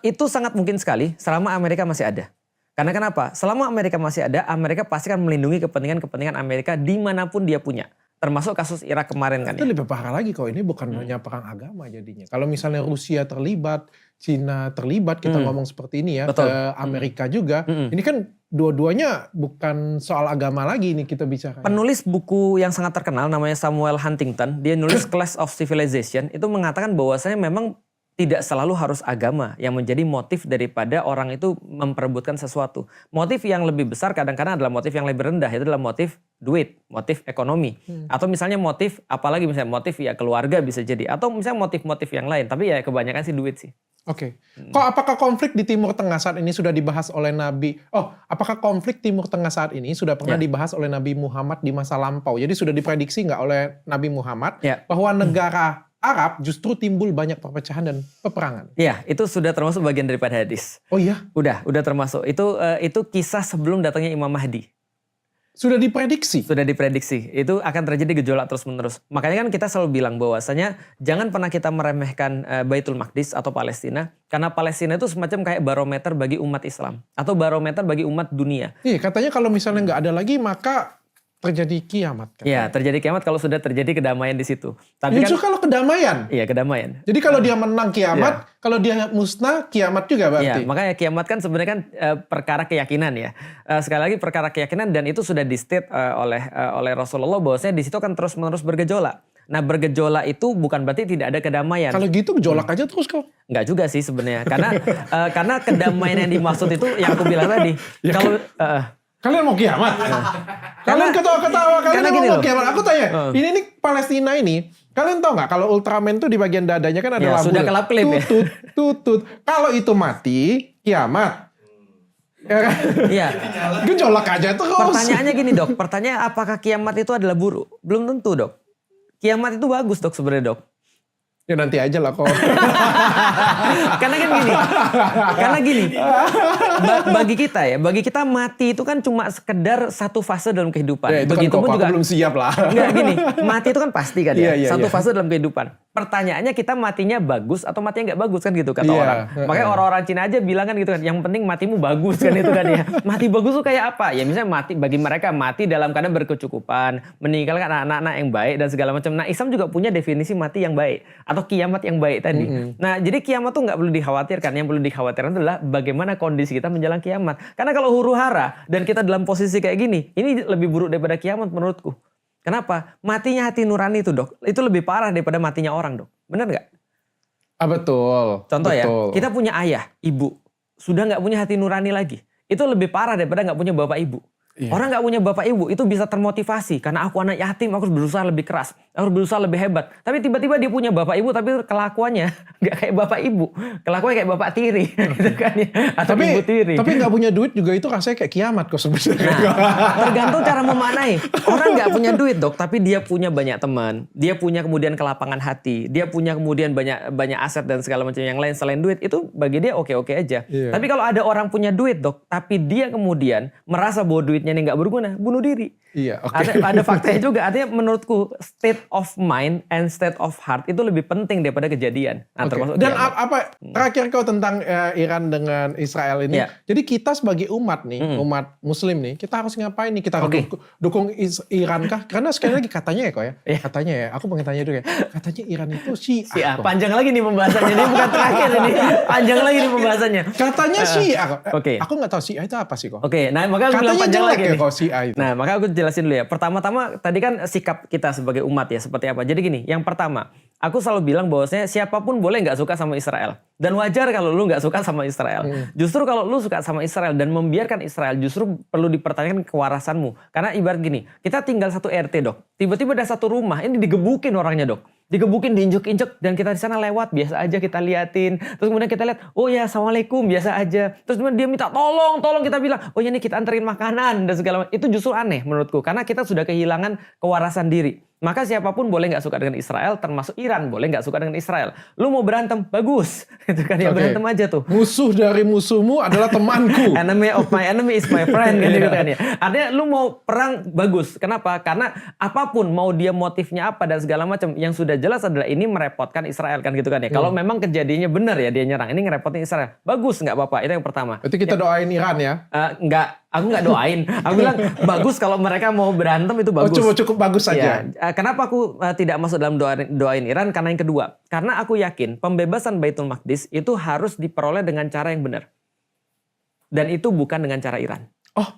Itu sangat mungkin sekali selama Amerika masih ada. Karena kenapa? Selama Amerika masih ada, Amerika pasti akan melindungi kepentingan Amerika dimanapun dia punya. Termasuk kasus Irak kemarin kan. Itu lebih parah lagi kok, ini bukan hanya perang agama jadinya. Kalau misalnya Rusia terlibat, Cina terlibat, kita ngomong seperti ini ya, betul. Ke Amerika juga. Ini kan dua-duanya bukan soal agama lagi ini kita bicara. Penulis buku yang sangat terkenal namanya Samuel Huntington, dia nulis Clash of Civilization, itu mengatakan bahwasanya memang tidak selalu harus agama yang menjadi motif daripada orang itu memperebutkan sesuatu. Motif yang lebih besar kadang-kadang adalah motif yang lebih rendah, itu adalah motif duit, motif ekonomi. Atau misalnya motif, apalagi misalnya motif ya keluarga bisa jadi. Atau misalnya motif-motif yang lain, tapi ya kebanyakan sih duit sih. Oke. Apakah konflik di Timur Tengah saat ini sudah dibahas oleh Nabi? Apakah konflik Timur Tengah saat ini sudah pernah dibahas oleh Nabi Muhammad di masa lampau? Jadi sudah diprediksi nggak oleh Nabi Muhammad bahwa negara Arab justru timbul banyak perpecahan dan peperangan? Iya, itu sudah termasuk bagian daripada hadis. Oh iya? Udah termasuk. Itu kisah sebelum datangnya Imam Mahdi. Sudah diprediksi? Sudah diprediksi. Itu akan terjadi gejolak terus-menerus. Makanya kan kita selalu bilang bahwasanya jangan pernah kita meremehkan Baitul Maqdis atau Palestina. Karena Palestina itu semacam kayak barometer bagi umat Islam. Atau barometer bagi umat dunia. Iya, katanya kalau misalnya nggak ada lagi maka terjadi kiamat. Iya, terjadi kiamat kalau sudah terjadi kedamaian di situ. Tapi justru kalau kedamaian. Iya, kedamaian. Jadi kalau dia menang kiamat, kalau dia musnah kiamat juga berarti. Iya, makanya kiamat kan sebenarnya kan perkara keyakinan ya. Sekali lagi perkara keyakinan dan itu sudah di-state oleh Rasulullah bahwasanya di situ kan terus-menerus bergejolak. Nah, bergejolak itu bukan berarti tidak ada kedamaian. Kalau gitu gejolak aja terus kok. Enggak juga sih sebenarnya. Karena kedamaian yang dimaksud itu yang aku bilang tadi. Kalau kalian mau kiamat? Kalian ketawa-ketawa, kalian mau kiamat. Aku tanya, ini nih Palestina ini, kalian tahu nggak kalau Ultraman tuh di bagian dadanya kan ada lampu. Sudah kelap-kelip ya. Tutut. Kalau itu mati, kiamat. Iya. Gejolak aja terus. Pertanyaannya gini Dok, apakah kiamat itu adalah buruk? Belum tentu Dok. Kiamat itu bagus Dok sebenarnya Dok. Ya nanti aja lah kok. Karena gini, bagi kita mati itu kan cuma sekedar satu fase dalam kehidupan. Ya, itu begitupun kan juga belum siap lah. Enggak gini, mati itu kan pasti kan ya, satu fase dalam kehidupan. pertanyaannya kita matinya bagus atau matinya nggak bagus kan gitu kata Iya, orang. Makanya orang-orang Cina aja bilang kan gitu kan, yang penting matimu bagus kan itu kan ya. Mati bagus tuh kayak apa? Ya misalnya mati bagi mereka mati dalam keadaan berkecukupan, meninggalkan anak-anak yang baik dan segala macam. Nah Islam juga punya definisi mati yang baik atau kiamat yang baik tadi. Nah jadi kiamat tuh nggak perlu dikhawatirkan. Yang perlu dikhawatirkan adalah bagaimana kondisi kita menjelang kiamat. Karena kalau huru hara dan kita dalam posisi kayak gini, ini lebih buruk daripada kiamat menurutku. Kenapa? Matinya hati nurani itu dok, itu lebih parah daripada matinya orang dok. Benar nggak? Betul. Contoh betul. ya, kita punya ayah, ibu, sudah nggak punya hati nurani lagi. Itu lebih parah daripada nggak punya bapak ibu. Iya. Orang nggak punya bapak ibu itu bisa termotivasi karena aku anak yatim, aku harus berusaha lebih keras, aku harus berusaha lebih hebat. Tapi tiba-tiba dia punya bapak ibu tapi kelakuannya nggak kayak bapak ibu, kelakuannya kayak bapak tiri, gitu kan ya, atau ibu tiri. Tapi nggak punya duit juga itu rasanya kayak kiamat kok sebenarnya. Nah, tergantung cara memaknai. Orang nggak punya duit dok, tapi dia punya banyak teman, dia punya kemudian kelapangan hati, dia punya kemudian banyak aset dan segala macam yang lain selain duit, itu bagi dia oke-oke aja. Iya. Tapi kalau ada orang punya duit dok, tapi dia kemudian merasa bahwa duitnya ini nggak berguna, bunuh diri. Iya, oke. Ada faktanya juga. Artinya menurutku state of mind and state of heart itu lebih penting daripada kejadian. Nah, Oke. termasuk Dan kiamat. apa terakhir kau tentang Iran dengan Israel ini? Iya. Jadi kita sebagai umat nih, umat Muslim nih, kita harus ngapain nih? Kita harus Oke. dukung Iran kah? Karena sekali lagi katanya ya kok ya, Iya. katanya ya. Aku pengen tanya dulu ya. Katanya Iran itu Syiah. kok. Panjang lagi nih pembahasannya. Ini bukan terakhir ini. Panjang lagi nih pembahasannya. Katanya Syiah. kok. Oke. Aku nggak tahu Syiah itu apa sih kok. Oke, nah maka aku bilang Katanya panjang jelek lagi ya nih. kok Syiah itu. Nah, maka aku jelasin dulu ya. Pertama-tama tadi kan sikap kita sebagai umat ya seperti apa. Jadi gini, yang pertama, aku selalu bilang bahwasanya siapapun boleh nggak suka sama Israel. Dan wajar kalau lu nggak suka sama Israel. Justru kalau lu suka sama Israel dan membiarkan Israel, justru perlu dipertanyakan kewarasanmu. Karena ibarat gini, kita tinggal satu RT dok. Tiba-tiba ada satu rumah, ini digebukin orangnya dok. Digebukin, diinjek-injek, dan kita di sana lewat biasa aja kita liatin. Terus kemudian kita lihat, oh ya assalamualaikum biasa aja. Terus kemudian dia minta tolong kita bilang, oh ya nih kita anterin makanan dan segala macam. Itu justru aneh menurutku, karena kita sudah kehilangan kewarasan diri. Maka siapapun boleh nggak suka dengan Israel, termasuk Iran boleh nggak suka dengan Israel. Lu mau berantem, bagus, gitu kan ya. Oke. Berantem aja tuh. Musuh dari musuhmu adalah temanku. Enemy of my enemy is my friend gitu kan ya. Artinya lu mau perang bagus. Kenapa? Karena apapun mau dia motifnya apa dan segala macam, yang sudah jelas adalah ini merepotkan Israel kan gitu kan ya. Kalau memang kejadiannya benar ya dia nyerang, ini ngerepotin Israel. Bagus, nggak apa-apa. Itu yang pertama. Berarti kita doain Iran ya. Aku nggak doain. Aku bilang bagus kalau mereka mau berantem itu bagus. Cukup bagus saja. Ya, kenapa aku tidak masuk dalam doain Iran? Karena yang kedua, karena aku yakin pembebasan Baitul Maqdis itu harus diperoleh dengan cara yang benar. Dan itu bukan dengan cara Iran. Oh,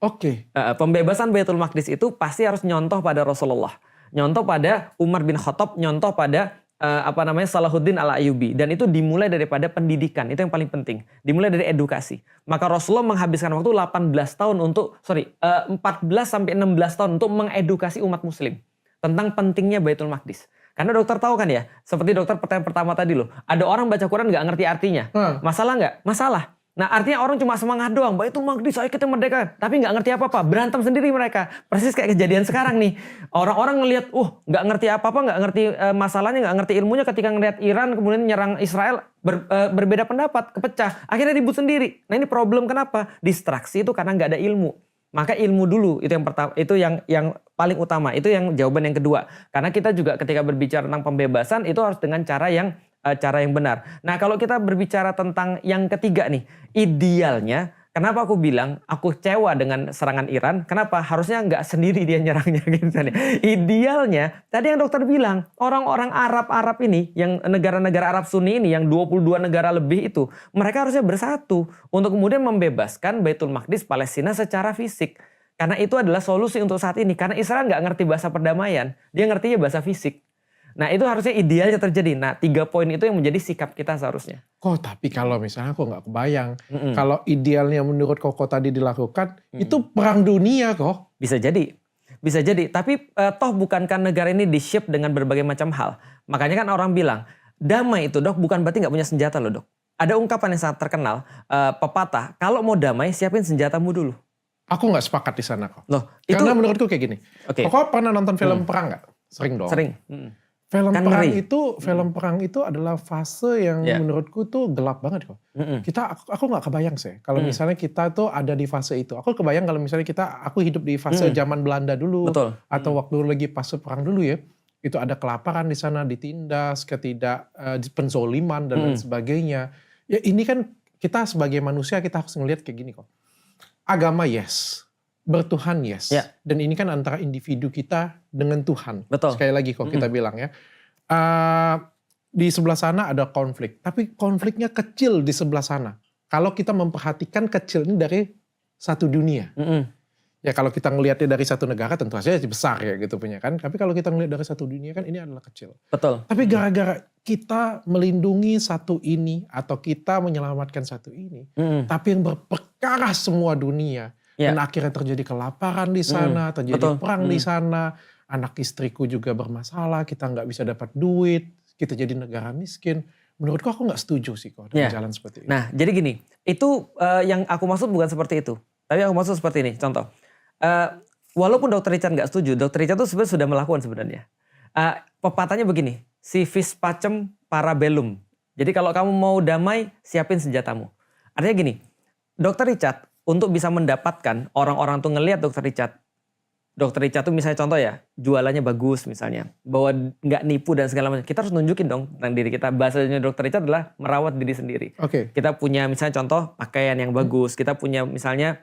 oke. Pembebasan Baitul Maqdis itu pasti harus nyontoh pada Rasulullah, nyontoh pada Umar bin Khattab, nyontoh pada Salahuddin Al-Ayyubi. Dan itu dimulai daripada pendidikan, itu yang paling penting. Dimulai dari edukasi. Maka Rasulullah menghabiskan waktu 14 tahun untuk 14 sampai 16 tahun untuk mengedukasi umat muslim tentang pentingnya Baitul Maqdis. Karena dokter tahu kan ya, seperti dokter pertanyaan pertama tadi loh, ada orang baca Quran nggak ngerti artinya. Masalah nggak? Masalah. Nah artinya orang cuma semangat doang, Baitul Maqdis, ayo kita merdeka. Tapi nggak ngerti apa-apa, berantem sendiri mereka. Persis kayak kejadian sekarang nih. Orang-orang ngelihat, nggak ngerti apa-apa, nggak ngerti masalahnya, nggak ngerti ilmunya. Ketika ngelihat Iran kemudian nyerang Israel, berbeda pendapat, kepecah. Akhirnya ribut sendiri. Nah ini problem kenapa? Distraksi itu karena nggak ada ilmu. Maka ilmu dulu itu yang pertama, itu yang paling utama. Itu yang jawaban yang kedua. Karena kita juga ketika berbicara tentang pembebasan itu harus dengan cara yang benar. Nah kalau kita berbicara tentang yang ketiga nih, idealnya, kenapa aku bilang aku kecewa dengan serangan Iran, kenapa harusnya nggak sendiri dia nyerangnya gitu kan ya. Idealnya, tadi yang dokter bilang, orang-orang Arab ini, yang negara-negara Arab Sunni ini, yang 22 negara lebih itu, mereka harusnya bersatu untuk kemudian membebaskan Baitul Maqdis Palestina secara fisik. Karena itu adalah solusi untuk saat ini, karena Israel nggak ngerti bahasa perdamaian, dia ngertinya bahasa fisik. Nah itu harusnya idealnya terjadi. Nah 3 poin itu yang menjadi sikap kita seharusnya. Kok tapi kalau misalnya aku nggak kebayang. Kalau idealnya menurut Koko tadi dilakukan. Itu perang dunia kok. Bisa jadi. Bisa jadi. Tapi toh bukankah negara ini di-shape dengan berbagai macam hal. Makanya kan orang bilang. Damai itu dok bukan berarti nggak punya senjata loh dok. Ada ungkapan yang sangat terkenal. Pepatah. Kalau mau damai siapin senjatamu dulu. Aku nggak sepakat di sana kok. Loh, Karena menurutku kayak gini. Okay. Koko pernah nonton film perang nggak? Sering dong. Sering. Film Kan perang ngeri. film perang itu adalah fase yang menurutku tuh gelap banget kok. Aku nggak kebayang sih kalau misalnya kita tuh ada di fase itu. Aku kebayang kalau misalnya aku hidup di fase zaman Belanda dulu. Betul. Atau waktu lagi fase perang dulu ya. itu ada kelaparan di sana, ditindas, penzoliman dan lain sebagainya. Ya ini kan kita sebagai manusia kita harus ngelihat kayak gini kok. Agama yes, bertuhan yes. Ya. Dan ini kan antara individu kita dengan Tuhan. Betul. Sekali lagi kok kita bilang ya. Di sebelah sana ada konflik, tapi konfliknya kecil di sebelah sana. Kalau kita memperhatikan kecil ini dari satu dunia. Ya kalau kita ngelihatnya dari satu negara tentu saja besar ya gitu punya kan. Tapi kalau kita ngelihat dari satu dunia kan ini adalah kecil. Betul. Tapi gara-gara kita melindungi satu ini atau kita menyelamatkan satu ini. Tapi yang berperkara semua dunia. Dan akhirnya terjadi kelaparan di sana, terjadi perang di sana. Anak istriku juga bermasalah, kita nggak bisa dapat duit. Kita jadi negara miskin. Menurutku aku nggak setuju sih kok dengan jalan seperti itu. Nah jadi gini, itu yang aku maksud bukan seperti itu. Tapi aku maksud seperti ini, contoh. Walaupun Dr. Richard nggak setuju, Dr. Richard tuh sebenarnya sudah melakukan sebenarnya. Pepatahnya begini, si vis pacem parabellum. Jadi kalau kamu mau damai, siapin senjatamu. Artinya gini, Dr. Richard untuk bisa mendapatkan orang-orang tuh ngelihat Dr. Richard tuh misalnya contoh ya, jualannya bagus misalnya, bahwa nggak nipu dan segala macam. Kita harus nunjukin dong tentang diri kita. Bahasanya Dr. Richard adalah merawat diri sendiri. Kita punya misalnya contoh pakaian yang bagus, kita punya misalnya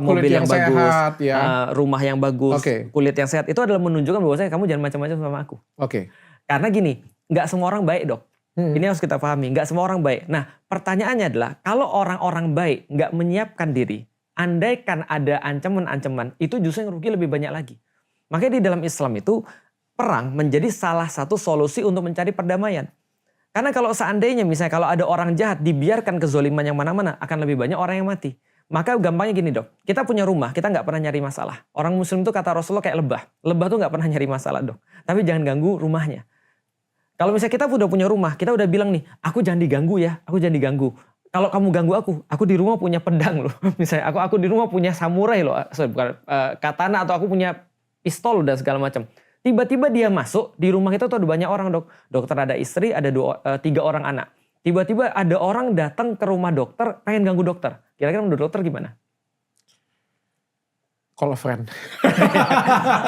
mobil yang bagus, sehat, rumah yang bagus, kulit yang sehat. Itu adalah menunjukkan bahwasanya kamu jangan macam-macam sama aku. Karena gini, nggak semua orang baik dok. Ini harus kita pahami, nggak semua orang baik. Nah pertanyaannya adalah kalau orang-orang baik nggak menyiapkan diri, andaikan ada ancaman-ancaman, itu justru yang rugi lebih banyak lagi. Makanya di dalam Islam itu perang menjadi salah satu solusi untuk mencari perdamaian. Karena kalau seandainya misalnya kalau ada orang jahat dibiarkan kezoliman yang mana-mana, akan lebih banyak orang yang mati. Maka gampangnya gini dok, kita punya rumah, kita nggak pernah nyari masalah. Orang muslim itu kata Rasulullah kayak lebah. Lebah tuh nggak pernah nyari masalah dok. Tapi jangan ganggu rumahnya. Kalau misalnya kita udah punya rumah, kita udah bilang nih, aku jangan diganggu ya, aku jangan diganggu. Kalau kamu ganggu aku di rumah punya pedang loh. Misalnya aku di rumah punya samurai loh, katana atau aku punya pistol dan segala macam. Tiba-tiba dia masuk di rumah kita tuh ada banyak orang dok. Dokter ada istri, ada 3 orang anak. Tiba-tiba ada orang datang ke rumah dokter pengen ganggu dokter. Kira-kira menurut dokter gimana? Call a friend.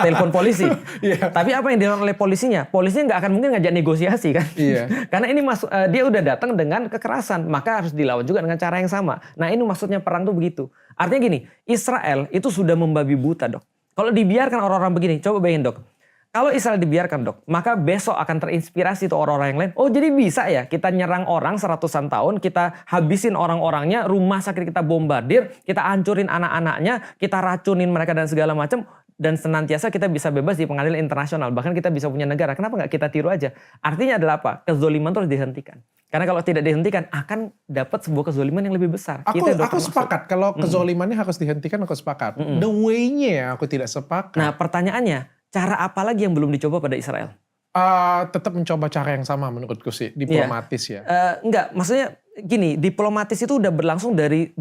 Telepon polisi. Tapi apa yang dilakukan oleh polisinya? Polisinya nggak akan mungkin ngajak negosiasi kan? Karena ini dia udah datang dengan kekerasan, maka harus dilawan juga dengan cara yang sama. Nah ini maksudnya perang tuh begitu. Artinya gini, Israel itu sudah membabi buta dok. Kalau dibiarkan orang-orang begini, coba bayangin dok. Kalau Israel dibiarkan dok, maka besok akan terinspirasi tuh orang-orang yang lain. Oh jadi bisa ya kita nyerang orang seratusan tahun, kita habisin orang-orangnya, rumah sakit kita bombardir, kita hancurin anak-anaknya, kita racunin mereka dan segala macam. Dan senantiasa kita bisa bebas di pengadilan internasional. Bahkan kita bisa punya negara. Kenapa nggak kita tiru aja? Artinya adalah apa? Kezoliman itu harus dihentikan. Karena kalau tidak dihentikan akan dapat sebuah kezoliman yang lebih besar. Aku sepakat kalau kezolimannya harus dihentikan, aku sepakat. The way-nya aku tidak sepakat. Nah pertanyaannya, cara apa lagi yang belum dicoba pada Israel? Tetap mencoba cara yang sama menurutku sih, diplomatis ya. Enggak, maksudnya gini, diplomatis itu udah berlangsung dari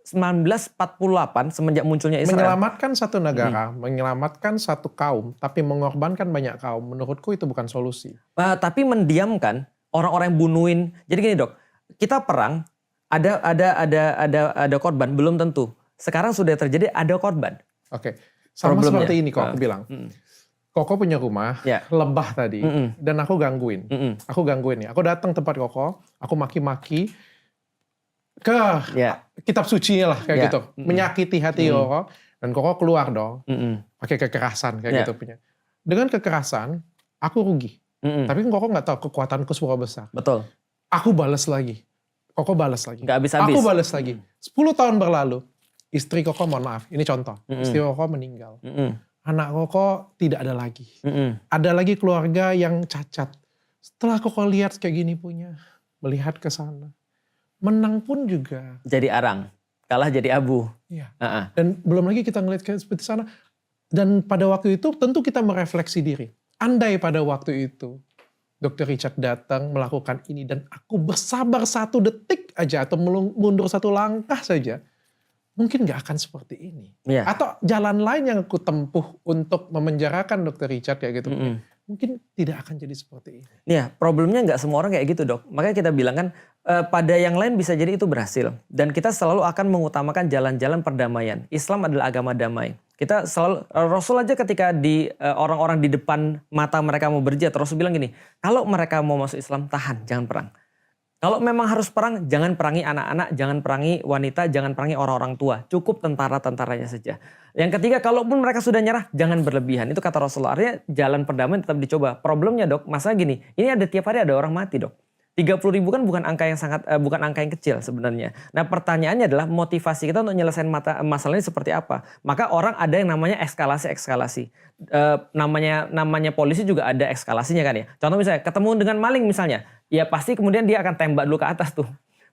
1948 semenjak munculnya Israel. Menyelamatkan satu negara, menyelamatkan satu kaum, tapi mengorbankan banyak kaum. Menurutku itu bukan solusi. Tapi mendiamkan orang-orang yang bunuhin. Jadi gini dok, kita perang ada korban belum tentu. Sekarang sudah terjadi ada korban. Sama seperti ini kok aku bilang. Koko punya rumah, lebah tadi, dan aku gangguin. Aku gangguin ya. Aku datang tempat Koko, aku maki-maki ke kitab sucinya lah kayak gitu. Menyakiti hati Koko, dan Koko keluar dong. Pakai kekerasan kayak gitu punya. Dengan kekerasan, aku rugi. Tapi Koko nggak tahu kekuatanku seberapa besar. Betul. Aku balas lagi. Koko balas lagi. Nggak habis-habis. Aku balas lagi. 10 tahun berlalu, istri Koko mohon maaf, ini contoh. Istri Koko meninggal. Anak Koko tidak ada lagi. Ada lagi keluarga yang cacat. Setelah Koko lihat kayak gini punya, melihat ke sana. Menang pun juga. Jadi arang, kalah jadi abu. Dan belum lagi kita ngelihat kayak seperti sana. Dan pada waktu itu tentu kita merefleksi diri. Andai pada waktu itu Dr. Richard datang melakukan ini dan aku bersabar 1 detik aja atau mundur 1 langkah saja. Mungkin gak akan seperti ini. Atau jalan lain yang aku tempuh untuk memenjarakan Dr. Richard kayak gitu. Mungkin tidak akan jadi seperti ini. Problemnya gak semua orang kayak gitu dok. Makanya kita bilang kan pada yang lain bisa jadi itu berhasil. Dan kita selalu akan mengutamakan jalan-jalan perdamaian. Islam adalah agama damai. Kita selalu, Rasul aja ketika orang-orang di depan mata mereka mau berjihad, Rasul bilang gini, kalau mereka mau masuk Islam tahan, jangan perang. Kalau memang harus perang, jangan perangi anak-anak, jangan perangi wanita, jangan perangi orang-orang tua. Cukup tentara-tentaranya saja. Yang ketiga, kalaupun mereka sudah nyerah, jangan berlebihan. Itu kata Rasulullah. Artinya jalan perdamaian tetap dicoba. Problemnya dok, masalah gini, ini ada tiap hari ada orang mati dok. 30.000 kan bukan angka yang bukan angka yang kecil sebenarnya. Nah pertanyaannya adalah motivasi kita untuk menyelesaikan masalah ini seperti apa. Maka orang ada yang namanya eskalasi. Namanya polisi juga ada eskalasinya kan ya. Contoh misalnya ketemu dengan maling misalnya. Ya pasti kemudian dia akan tembak dulu ke atas tuh.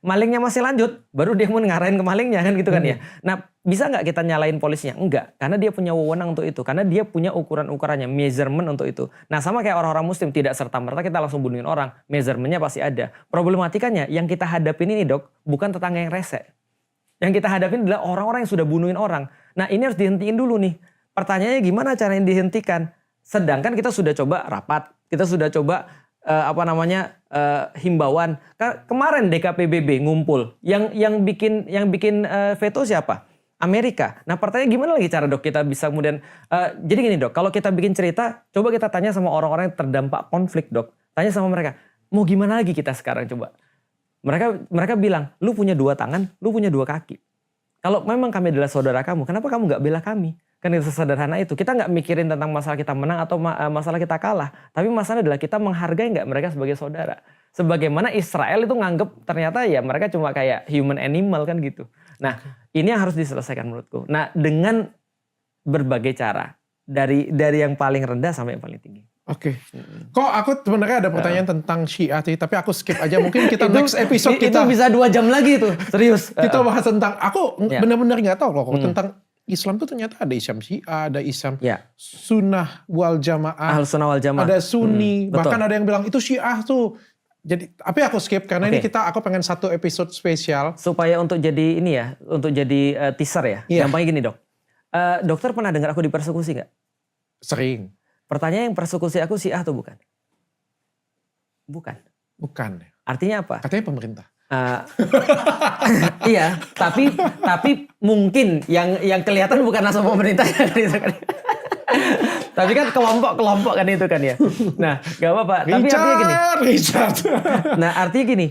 Malingnya masih lanjut, baru dia mau ngarahin ke malingnya kan gitu kan ya. Nah bisa nggak kita nyalain polisinya? Enggak, karena dia punya wewenang untuk itu. Karena dia punya ukuran-ukurannya, measurement untuk itu. Nah sama kayak orang-orang muslim, tidak serta-merta kita langsung bunuhin orang. Measurementnya pasti ada. Problematikanya yang kita hadapin ini dok, bukan tetangga yang rese. Yang kita hadapin adalah orang-orang yang sudah bunuhin orang. Nah ini harus dihentiin dulu nih. Pertanyaannya gimana caranya dihentikan? Sedangkan kita sudah coba rapat, kita sudah coba himbauan. Kemarin DKPBB ngumpul, yang bikin veto siapa? Amerika. Nah pertanyaan gimana lagi cara dok kita bisa kemudian, jadi gini dok, kalau kita bikin cerita, coba kita tanya sama orang-orang yang terdampak konflik dok. Tanya sama mereka, mau gimana lagi kita sekarang coba. Mereka bilang, lu punya 2 tangan, lu punya 2 kaki. Kalau memang kami adalah saudara kamu, kenapa kamu gak bela kami? Kan itu sesederhana itu. Kita nggak mikirin tentang masalah kita menang atau masalah kita kalah. Tapi masalah adalah kita menghargai nggak mereka sebagai saudara. Sebagaimana Israel itu nganggep ternyata ya mereka cuma kayak human animal kan gitu. Nah ini yang harus diselesaikan menurutku. Nah dengan berbagai cara. Dari yang paling rendah sampai yang paling tinggi. Oke. Kok aku sebenarnya ada pertanyaan tentang Syiah tapi aku skip aja. Mungkin kita next episode itu bisa 2 jam lagi tuh. Serius. Kita bahas tentang, aku benar-benar nggak tahu loh tentang Islam tuh ternyata ada Islam Syiah, ada Islam Sunnah wal Jamaah, Sunnah wal Jamaah, ada Sunni, bahkan ada yang bilang itu Syiah tuh. Jadi, tapi aku skip karena ini aku pengen 1 episode spesial supaya untuk jadi ini ya, untuk jadi teaser ya. Gampangnya gini dok, dokter pernah dengar aku dipersekusi nggak? Sering. Pertanyaan, yang persekusi aku Syiah atau bukan? Bukan. Artinya apa? Katanya pemerintah. Iya, tapi mungkin yang kelihatan bukan langsung pemerintah gitu kan. Tapi kan kelompok kan itu kan ya. Nah, gak apa-apa. Tapi artinya gini. Nah, artinya gini.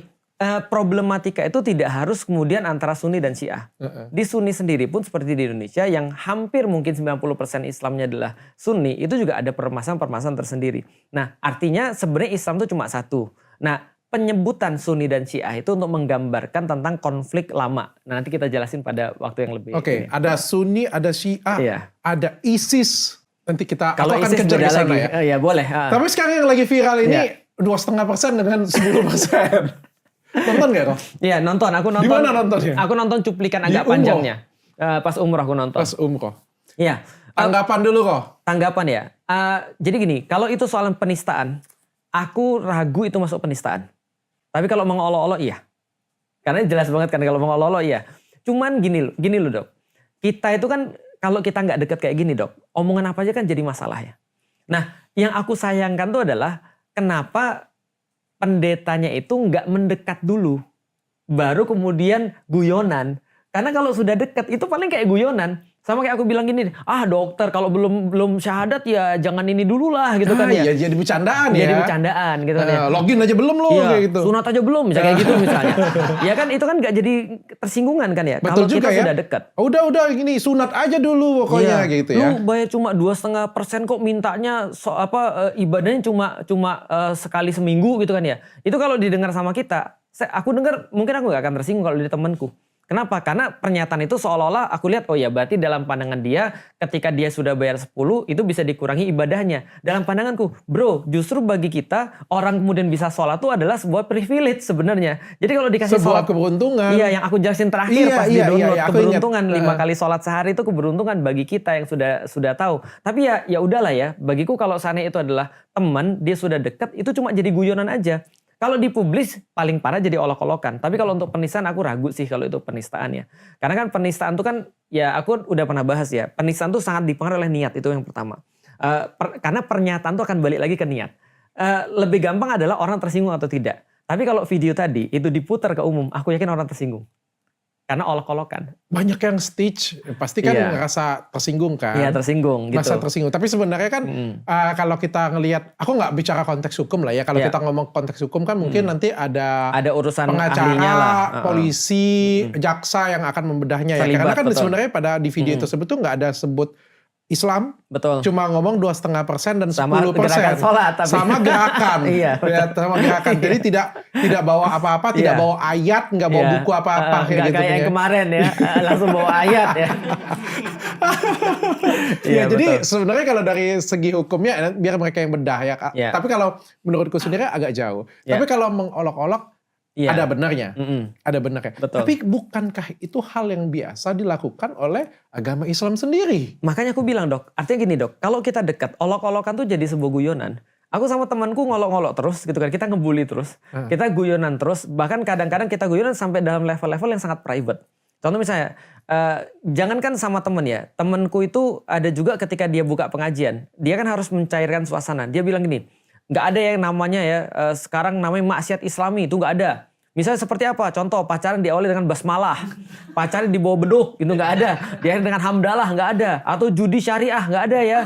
Problematika itu tidak harus kemudian antara Sunni dan Syiah. Di Sunni sendiri pun seperti di Indonesia yang hampir mungkin 90% Islamnya adalah Sunni, itu juga ada permasalahan tersendiri. Nah, artinya sebenarnya Islam itu cuma satu. Nah, penyebutan Sunni dan Syiah itu untuk menggambarkan tentang konflik lama. Nah, nanti kita jelasin pada waktu yang lebih. Oke, ada Sunni, ada Syiah, ada ISIS. Nanti kalau ISIS kejar ke sana ya. Ya boleh. Tapi sekarang yang lagi viral ini 2,5% dengan 10%. Nonton gak kok? Iya nonton. Aku nonton. Di mana nontonnya? Aku nonton cuplikan agak panjangnya. Pas umroh aku nonton. Pas umroh. Iya. Tanggapan dulu kok. Tanggapan ya. Jadi gini, kalau itu soal penistaan, aku ragu itu masuk penistaan. Tapi kalau mengolok-olok iya. Karena jelas banget kan kalau mengolok-olok iya. Cuman gini loh dok. Kita itu kan kalau kita nggak deket kayak gini dok. Omongan apa aja kan jadi masalah ya. Nah yang aku sayangkan tuh adalah kenapa pendetanya itu nggak mendekat dulu. Baru kemudian guyonan. Karena kalau sudah dekat itu paling kayak guyonan. Sama kayak aku bilang gini, dokter kalau belum syahadat ya jangan ini dulu lah gitu kan ya. Iya jadi bercandaan ya. Jadi bercandaan gitu kan ya. Login aja belum loh kayak gitu. Sunat aja belum misalnya kayak gitu misalnya. Ya kan itu kan gak jadi tersinggungan kan ya. Betul kalau juga kita ya. sudah dekat. Udah gini sunat aja dulu pokoknya gitu ya. Lu bayar cuma 2,5% kok mintanya ibadahnya cuma sekali seminggu gitu kan ya. Itu kalau didengar sama kita, aku dengar mungkin aku gak akan tersinggung kalau di temanku. Kenapa? Karena pernyataan itu seolah-olah aku lihat, oh ya berarti dalam pandangan dia ketika dia sudah bayar 10 itu bisa dikurangi ibadahnya. Dalam pandanganku, bro justru bagi kita orang kemudian bisa sholat itu adalah sebuah privilege sebenarnya. Jadi kalau dikasih sebuah sholat, keberuntungan. Iya yang aku jelasin terakhir pas di download keberuntungan 5 kali sholat sehari itu keberuntungan bagi kita yang sudah tahu. Tapi ya udahlah ya, bagiku kalau seandainya itu adalah teman, dia sudah dekat itu cuma jadi guyonan aja. Kalau dipublis paling parah jadi olok-olokan. Tapi kalau untuk penistaan aku ragu sih kalau itu penistaan ya. Karena kan penistaan itu kan ya aku udah pernah bahas ya. Penistaan itu sangat dipengaruhi oleh niat, itu yang pertama. Karena pernyataan itu akan balik lagi ke niat. Lebih gampang adalah orang tersinggung atau tidak. Tapi kalau video tadi itu diputar ke umum, aku yakin orang tersinggung. karena olok-olokan. Banyak yang stitch, pasti kan Iya. ngerasa tersinggung kan. Iya, tersinggung gitu. Masa tersinggung. Tapi sebenarnya kan kalau kita ngelihat, aku nggak bicara konteks hukum lah ya. Kalau Iya. kita ngomong konteks hukum kan mungkin nanti ada urusan pengacara, ahlinya lah. polisi, jaksa yang akan membedahnya ya. Karena Terlibat, kan betul. sebenarnya pada di video tersebut tuh nggak ada sebut Islam, Betul. cuma ngomong 2,5% dan 10%. Sama gerakan sholat, tapi. Sama gerakan. Iya, Ya, sama gerakan. Jadi tidak bawa apa-apa, tidak Iya. bawa ayat, nggak bawa Iya. buku apa-apa Nggak gitu. kayak yang ya. kemarin ya, langsung bawa ayat ya. Ya, jadi betul. sebenarnya kalau dari segi hukumnya biar mereka yang bedah ya. Iya. Tapi kalau menurutku sendiri agak jauh. Iya. Tapi kalau mengolok-olok Iya. ada benarnya. Ada benarnya. Betul. Tapi bukankah itu hal yang biasa dilakukan oleh agama Islam sendiri? Makanya aku bilang dok, artinya gini dok, kalau kita dekat, olok-olokan tuh jadi sebuah guyonan. Aku sama temanku ngolok-ngolok terus gitu kan, kita ngebully terus, kita guyonan terus, bahkan kadang-kadang kita guyonan sampai dalam level-level yang sangat private. Contoh misalnya, jangankan sama temen ya, temenku itu ada juga ketika dia buka pengajian, dia kan harus mencairkan suasana. Dia bilang gini, nggak ada yang namanya ya, sekarang namanya maksiat Islami, itu nggak ada. Misalnya seperti apa? Contoh pacaran diawali dengan basmalah, pacaran di bawah beduk, itu nggak ada. Dia dengan hamdalah nggak ada. Atau judi syariah nggak ada ya.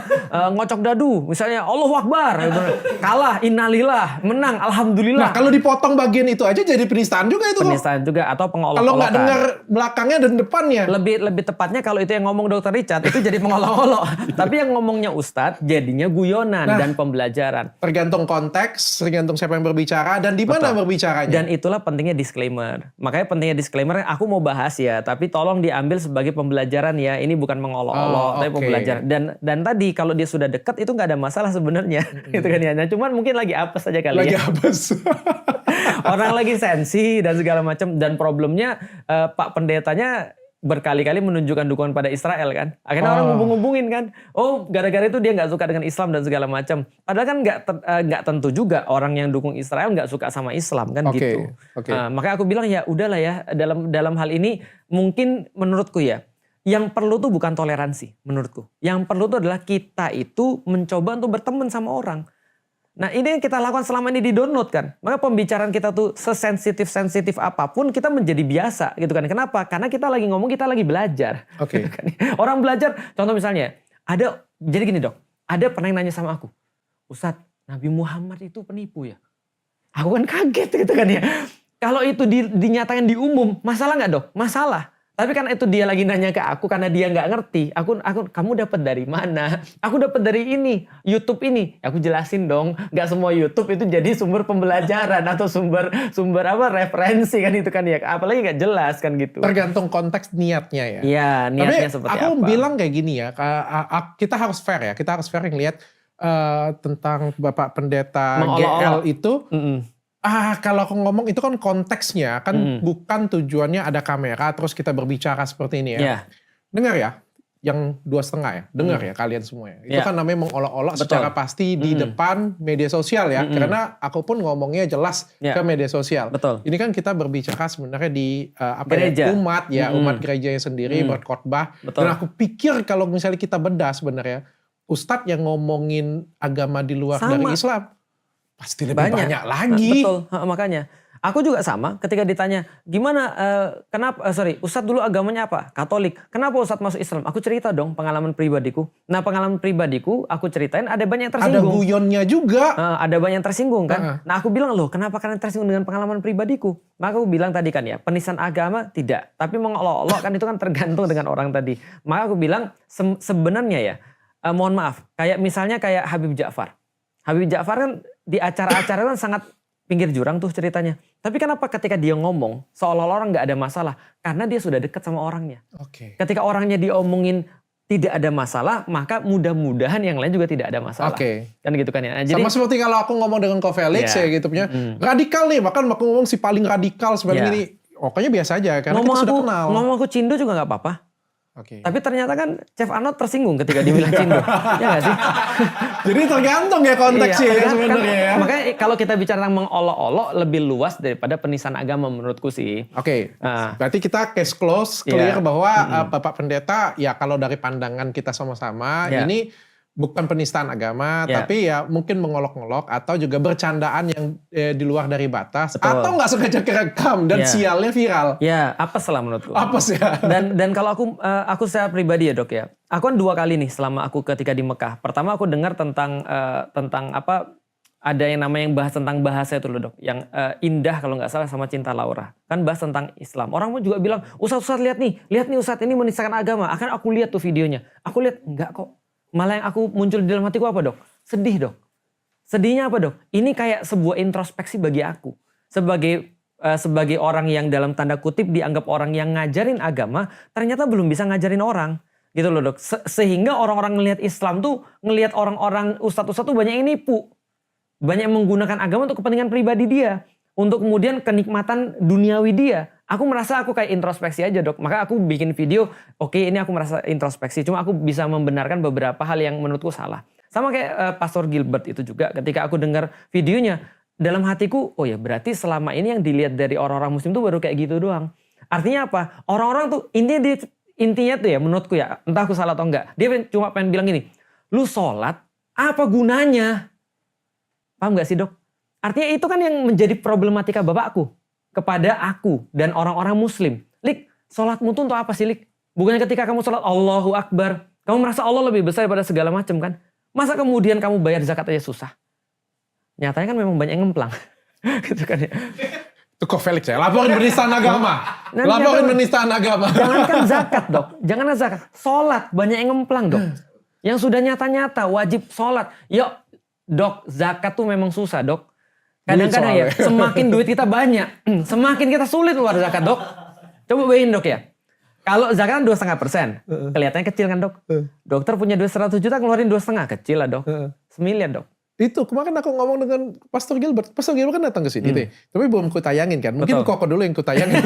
Ngocok dadu, misalnya Allahu Akbar, gitu. Kalah, innalillah, menang, alhamdulillah. Nah kalau dipotong bagian itu aja jadi penistaan juga itu. Penistaan juga atau pengolok-olokan. Kalau nggak dengar belakangnya dan depannya. Lebih tepatnya kalau itu yang ngomong Dr. Richard itu jadi pengolok-olok. Tapi yang ngomongnya Ustadz jadinya guyonan dan pembelajaran. Tergantung konteks, tergantung siapa yang berbicara dan di mana berbicaranya. Dan itulah pentingnya disclaimer. Makanya pentingnya disclaimer, aku mau bahas ya, tapi tolong diambil sebagai pembelajaran ya. Ini bukan mengolok-olok, tapi pembelajaran. Dan tadi kalau dia sudah dekat itu nggak ada masalah sebenarnya, gitu kan ya. Nah, cuman mungkin lagi apes aja kali lagi ya. apes. Orang lagi sensi dan segala macam. Dan problemnya Pak Pendetanya berkali-kali menunjukkan dukungan pada Israel kan. Akhirnya orang ngubung-ngubungin kan. Oh gara-gara itu dia nggak suka dengan Islam dan segala macam. Padahal kan nggak tentu juga orang yang dukung Israel nggak suka sama Islam kan gitu. Makanya aku bilang ya udahlah ya dalam hal ini mungkin menurutku ya. Yang perlu tuh bukan toleransi menurutku. Yang perlu tuh adalah kita itu mencoba untuk berteman sama orang. Nah ini yang kita lakukan selama ini di download kan. Maka pembicaraan kita tuh sesensitif apapun kita menjadi biasa gitu kan. Kenapa? Karena kita lagi ngomong, kita lagi belajar. Gitu kan. Orang belajar, contoh misalnya, jadi gini dok, ada pernah yang nanya sama aku, Ustadz Nabi Muhammad itu penipu ya? Aku kan kaget gitu kan ya. Kalau itu dinyatakan di umum, masalah nggak dok? Masalah. Tapi karena itu dia lagi nanya ke aku karena dia nggak ngerti. Kamu dapat dari mana? Aku dapat dari ini, YouTube ini. Aku jelasin dong. Nggak semua YouTube itu jadi sumber pembelajaran atau sumber referensi kan itu kan ya. Apalagi nggak jelas kan gitu. Tergantung konteks niatnya ya. Iya, niatnya tapi seperti aku apa. bilang kayak gini ya. Kita harus fair ya. Kita harus fair yang lihat tentang Bapak Pendeta GL itu. Kalau aku ngomong itu kan konteksnya kan bukan tujuannya ada kamera terus kita berbicara seperti ini ya. Yeah. Dengar ya, yang 2,5 ya. Dengar ya kalian semua ya. Itu kan namanya mengolok-olok secara pasti di depan media sosial ya. Karena aku pun ngomongnya jelas ke media sosial. Betul. Ini kan kita berbicara sebenarnya di gereja. Umat ya, umat gerejanya sendiri berkhotbah. Dan aku pikir kalau misalnya kita bedah sebenarnya Ustadz yang ngomongin agama di luar dari Islam pasti lebih banyak lagi. Betul, makanya. Aku juga sama ketika ditanya, gimana, Ustadz dulu agamanya apa? Katolik. Kenapa Ustadz masuk Islam? Aku cerita dong pengalaman pribadiku. Nah pengalaman pribadiku aku ceritain ada banyak yang tersinggung. Ada guyonnya juga. Ada banyak yang tersinggung kan. Nah aku bilang loh kenapa kalian tersinggung dengan pengalaman pribadiku? Maka aku bilang tadi kan ya, penistaan agama tidak. Tapi mengolok-olok kan itu kan tergantung dengan orang tadi. Maka aku bilang sebenarnya ya, mohon maaf. Misalnya kayak Habib Ja'far. Habib Ja'far kan di acara-acara kan sangat pinggir jurang tuh ceritanya. Tapi kenapa ketika dia ngomong seolah-olah orang gak ada masalah? Karena dia sudah dekat sama orangnya. Ketika orangnya diomongin tidak ada masalah, maka mudah-mudahan yang lain juga tidak ada masalah. Kan gitu kan ya. Nah, sama seperti kalau aku ngomong dengan Ko Felix ya gitu punya. Radikal nih, bahkan aku ngomong si paling radikal sebenarnya ini. Pokoknya biasa aja karena kita sudah kenal. Ngomong aku Cindo juga gak apa-apa. Tapi ternyata kan Chef Arnold tersinggung ketika dia bilang Cindo. Ya gak sih? Jadi tergantung ya konteksnya ya sebenarnya ya. Makanya kalau kita bicara tentang mengolok-olok lebih luas daripada penistaan agama menurutku sih. Berarti kita case close, clear bahwa Bapak Pendeta ya kalau dari pandangan kita sama-sama ini bukan penistaan agama, Ya. tapi ya mungkin mengolok-olok atau juga bercandaan yang di luar dari batas, Betul. atau nggak sengaja kerekam dan Ya. sialnya viral. Ya, apes lah menurutku. Apes ya. Dan kalau aku secara pribadi ya dok ya, aku kan 2 kali nih selama aku ketika di Mekah. Pertama aku dengar tentang apa, ada yang namanya yang bahas tentang bahasa itu loh dok, yang Indah kalau nggak salah sama Cinta Laura, kan bahas tentang Islam. Orang pun juga bilang, Ustadz lihat nih Ustadz ini menistakan agama. Akan aku lihat tuh videonya, aku lihat enggak kok. Malah yang aku muncul di dalam hatiku apa dok? Sedih dok. Sedihnya apa dok? Ini kayak sebuah introspeksi bagi aku sebagai orang yang dalam tanda kutip dianggap orang yang ngajarin agama, ternyata belum bisa ngajarin orang. Gitu loh dok. Sehingga orang-orang ngelihat Islam tuh, ngelihat orang-orang ustadz-ustadz tuh banyak yang nipu. Banyak menggunakan agama untuk kepentingan pribadi dia. Untuk kemudian kenikmatan duniawi dia. Aku merasa aku kayak introspeksi aja dok. Maka aku bikin video, oke ini aku merasa introspeksi. Cuma aku bisa membenarkan beberapa hal yang menurutku salah. Sama kayak Pastor Gilbert itu juga. Ketika aku dengar videonya, dalam hatiku, oh ya berarti selama ini yang dilihat dari orang-orang muslim tuh baru kayak gitu doang. Artinya apa? Orang-orang tuh intinya tuh ya menurutku ya, entah aku salah atau enggak. Dia cuma pengen bilang gini, lu sholat apa gunanya? Paham gak sih dok? Artinya itu kan yang menjadi problematika bapakku kepada aku dan orang-orang muslim. Lik, sholatmu tuh untuk apa sih Lik? Bukannya ketika kamu sholat Allahu Akbar, kamu merasa Allah lebih besar daripada segala macam kan? Masa kemudian kamu bayar zakat aja susah? Nyatanya kan memang banyak yang ngemplang. Gitu kan ya. Itu kok Felix ya, laporin penistaan agama. Laporin penistaan agama. Jangankan zakat dok, jangankan zakat. Sholat banyak yang ngemplang dok. Yang sudah nyata-nyata wajib sholat. Yuk dok, zakat tuh memang susah dok. Kadang-kadang ya, semakin duit kita banyak, semakin kita sulit keluar zakat dok. Coba bayangin dok ya. Kalau zakat kan 2,5%, kelihatannya kecil kan dok. Dokter punya duit 100 juta ngeluarin 2,5, kecil lah dok. 1 miliar dok. Itu kemarin aku ngomong dengan Pastor Gilbert. Pastor Gilbert kan datang ke sini deh. Tapi belum ku tayangin kan. Mungkin Koko dulu yang ku tayangin.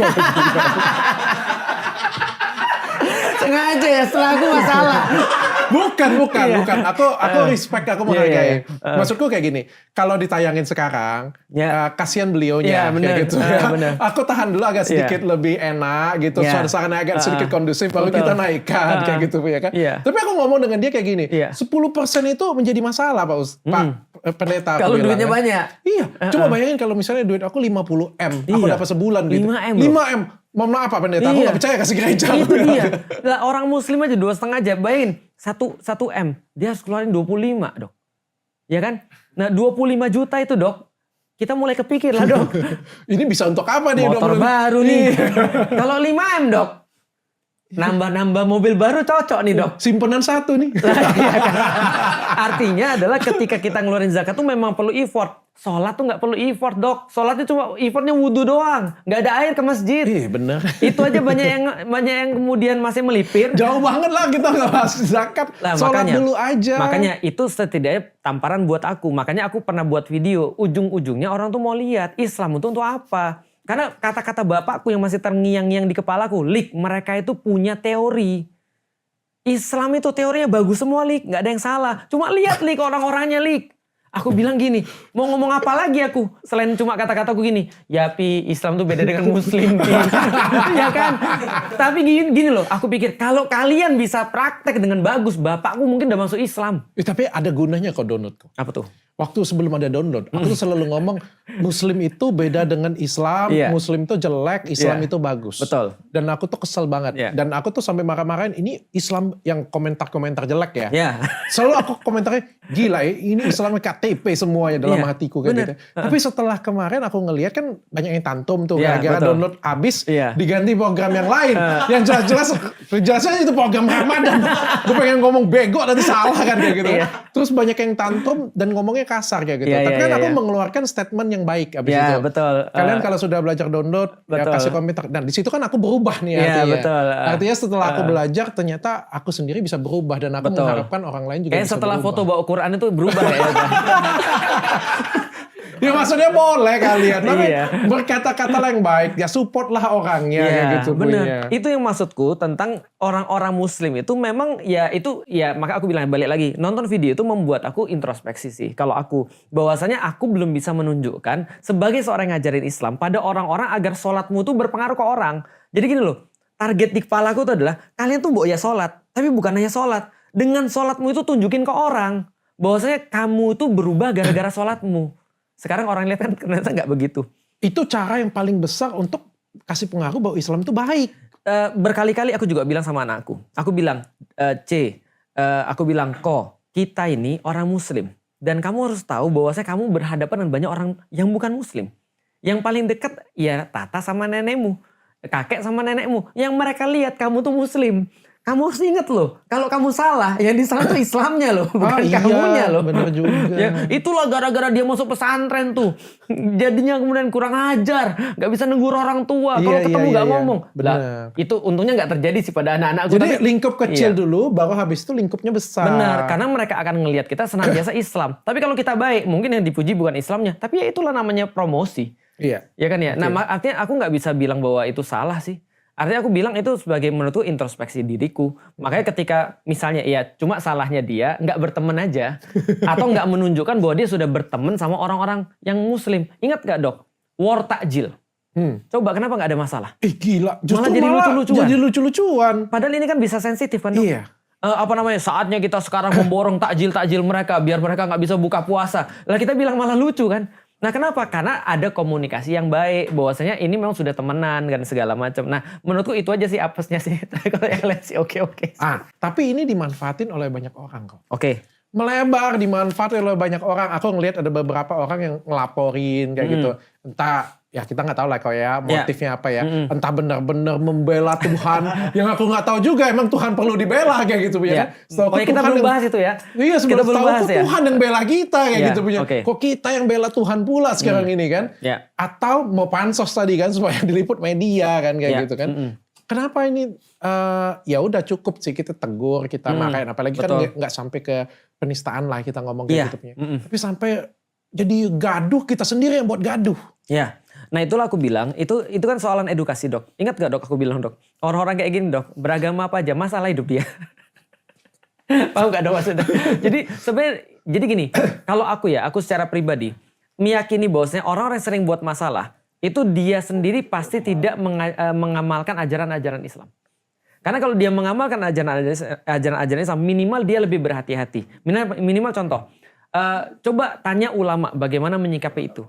Sengaja ya, setelah aku masalah. Bukan. Aku respect, aku menghargai. Maksudku kayak gini, kalau ditayangin sekarang, kasihan beliaunya kayak gitu. Aku tahan dulu agak sedikit lebih enak gitu, suasana agak sedikit kondusif, baru kita naikkan kayak gitu ya kan. Tapi aku ngomong dengan dia kayak gini, 10% itu menjadi masalah Pak Pendeta. Kalau duitnya banyak. Iya, coba bayangin kalau misalnya duit aku 50 M, aku dapat sebulan gitu. 5 M. Mohon maaf Pak Pendeta, aku gak percaya kasih gereja. Itu dia. Lah, orang muslim aja 2,5 aja. Bayangin, 1 M. Dia harus keluarin 25 dok. Ya kan? Nah 25 juta itu dok. Kita mulai kepikir lah dok. Ini bisa untuk apa nih? Motor baru nih. Kalau 5 M dok. Nambah-nambah mobil baru cocok nih dok. Simpenan 1 nih. Iya kan? Artinya adalah ketika kita ngeluarin zakat tuh memang perlu effort. Sholat tuh gak perlu effort dok. Sholatnya cuma effortnya wudhu doang. Gak ada air ke masjid. Iya bener. Itu aja banyak yang kemudian masih melipir. Jauh banget lah kita gak bahas zakat. Nah, sholat dulu aja. Makanya itu setidaknya tamparan buat aku. Makanya aku pernah buat video. Ujung-ujungnya orang tuh mau lihat Islam itu untuk apa. Karena kata-kata bapakku yang masih terngiang-ngiang di kepalaku. Lik, mereka itu punya teori. Islam itu teorinya bagus semua Lik. Gak ada yang salah. Cuma lihat Lik orang-orangnya Lik. Aku bilang gini, mau ngomong apa lagi aku? Selain cuma kata-kataku gini, ya Pi, Islam tuh beda dengan Muslim Pi. Ya kan? Tapi gini loh, aku pikir kalau kalian bisa praktek dengan bagus, bapakku mungkin udah masuk Islam. Tapi ada gunanya kok download kok. Apa tuh? Waktu sebelum ada download, aku tuh selalu ngomong Muslim itu beda dengan Islam, Muslim itu jelek, Islam itu bagus. Betul. Dan aku tuh kesel banget. Dan aku tuh sampai marah-marahin, ini Islam yang komentar-komentar jelek ya. Selalu aku komentarnya, gila ya, ini Islamnya KTP semuanya dalam hatiku kayak gitu. Tapi setelah kemarin aku ngelihat kan banyak yang tantum tuh, gara-gara download habis, diganti program yang lain. Yang jelas-jelasnya itu program Ramadan. Gue pengen ngomong bego, nanti salah kan kayak gitu. Terus banyak yang tantum dan ngomongnya kasar kayak gitu. Tapi kan aku mengeluarkan statement yang baik abis itu. Betul. Kalian kalau sudah belajar download, ya kasih komentar. Dan di situ kan aku berubah nih artinya. Betul. Artinya setelah aku belajar, ternyata aku sendiri bisa berubah dan aku mengharapkan orang lain juga kayak bisa setelah berubah. foto bawa Quran itu berubah ya. Ya maksudnya boleh kalian, tapi berkata-kata yang baik, ya support lah orangnya kayak gitu. Bener. Itu yang maksudku tentang orang-orang muslim itu memang maka aku bilang balik lagi, nonton video itu membuat aku introspeksi sih. Kalau aku, bahwasanya aku belum bisa menunjukkan sebagai seorang yang ngajarin Islam pada orang-orang agar sholatmu tuh berpengaruh ke orang. Jadi gini loh, target di kepalaku itu adalah kalian tuh ya sholat, tapi bukan hanya sholat. Dengan sholatmu itu tunjukin ke orang bahwasanya kamu itu berubah gara-gara sholatmu. Sekarang orang lihat kan ternyata nggak begitu. Itu cara yang paling besar untuk kasih pengaruh bahwa Islam itu baik. Berkali-kali aku juga bilang sama anakku. Aku bilang, aku bilang, kita ini orang muslim. Dan kamu harus tahu bahwasanya kamu berhadapan dengan banyak orang yang bukan muslim. Yang paling dekat ya tata sama nenekmu. Kakek sama nenekmu. Yang mereka lihat kamu tuh muslim. Kamu harus ingat loh, kalau kamu salah, yang disalah tuh Islamnya loh, bukan kamunya loh. Bener juga. Ya, itulah gara-gara dia masuk pesantren tuh. Jadinya kemudian kurang ajar, gak bisa negur orang tua. Kalau ketemu gak ngomong. Nah, itu untungnya gak terjadi sih pada anak-anakku. Jadi lingkup kecil dulu, baru habis itu lingkupnya besar. Benar, karena mereka akan ngelihat kita senantiasa Islam. Tapi kalau kita baik, mungkin yang dipuji bukan Islamnya, tapi ya itulah namanya promosi. Iya. Ya kan ya. Okay. Nah, artinya aku gak bisa bilang bahwa itu salah sih. Artinya aku bilang itu sebagai menurutku introspeksi diriku. Makanya ketika misalnya ya cuma salahnya dia nggak berteman aja. Atau nggak menunjukkan bahwa dia sudah berteman sama orang-orang yang muslim. Ingat gak dok? War takjil. Coba kenapa nggak ada masalah? Gila. Justru malah jadi lucu-lucuan. Jadi lucu-lucuan. Padahal ini kan bisa sensitif kan dok? Iya. Saatnya kita sekarang memborong takjil-takjil mereka. Biar mereka nggak bisa buka puasa. Lah kita bilang malah lucu kan? Nah kenapa? Karena ada komunikasi yang baik. Bahwasanya ini memang sudah temenan dan segala macam. Nah menurutku itu aja sih apesnya sih. Kalau yang lain sih oke. Tapi ini dimanfaatin oleh banyak orang kok. Oke. Melebar, dimanfaatin oleh banyak orang. Aku ngelihat ada beberapa orang yang ngelaporin kayak gitu. Entah, ya kita nggak tahu lah kok ya motifnya apa ya. Entah benar-benar membela Tuhan. Yang aku nggak tahu juga emang Tuhan perlu dibela kayak gitu ya. Pokoknya kita belum bahas itu ya. Iya sebelum tahu kok Tuhan yang bela kita kayak gitu punya. Kok kita yang bela Tuhan pula sekarang ini kan. Atau mau pansos tadi kan supaya diliput media kan kayak gitu kan. Kenapa ini ya udah cukup sih kita tegur, kita marahin. Apalagi kan nggak sampai ke penistaan lah kita ngomong kayak gitu punya. Tapi sampai jadi gaduh, kita sendiri yang buat gaduh. Iya. Nah itulah aku bilang, itu kan soalan edukasi dok. Ingat gak dok aku bilang dok, orang-orang kayak gini dok, beragama apa aja masalah hidup dia. Paham gak dok maksudnya? Jadi sebenarnya, jadi gini, kalau aku secara pribadi, meyakini bahwasanya orang-orang yang sering buat masalah, itu dia sendiri pasti tidak mengamalkan ajaran-ajaran Islam. Karena kalau dia mengamalkan ajaran-ajaran Islam, minimal dia lebih berhati-hati. Minimal contoh, coba tanya ulama bagaimana menyikapi itu.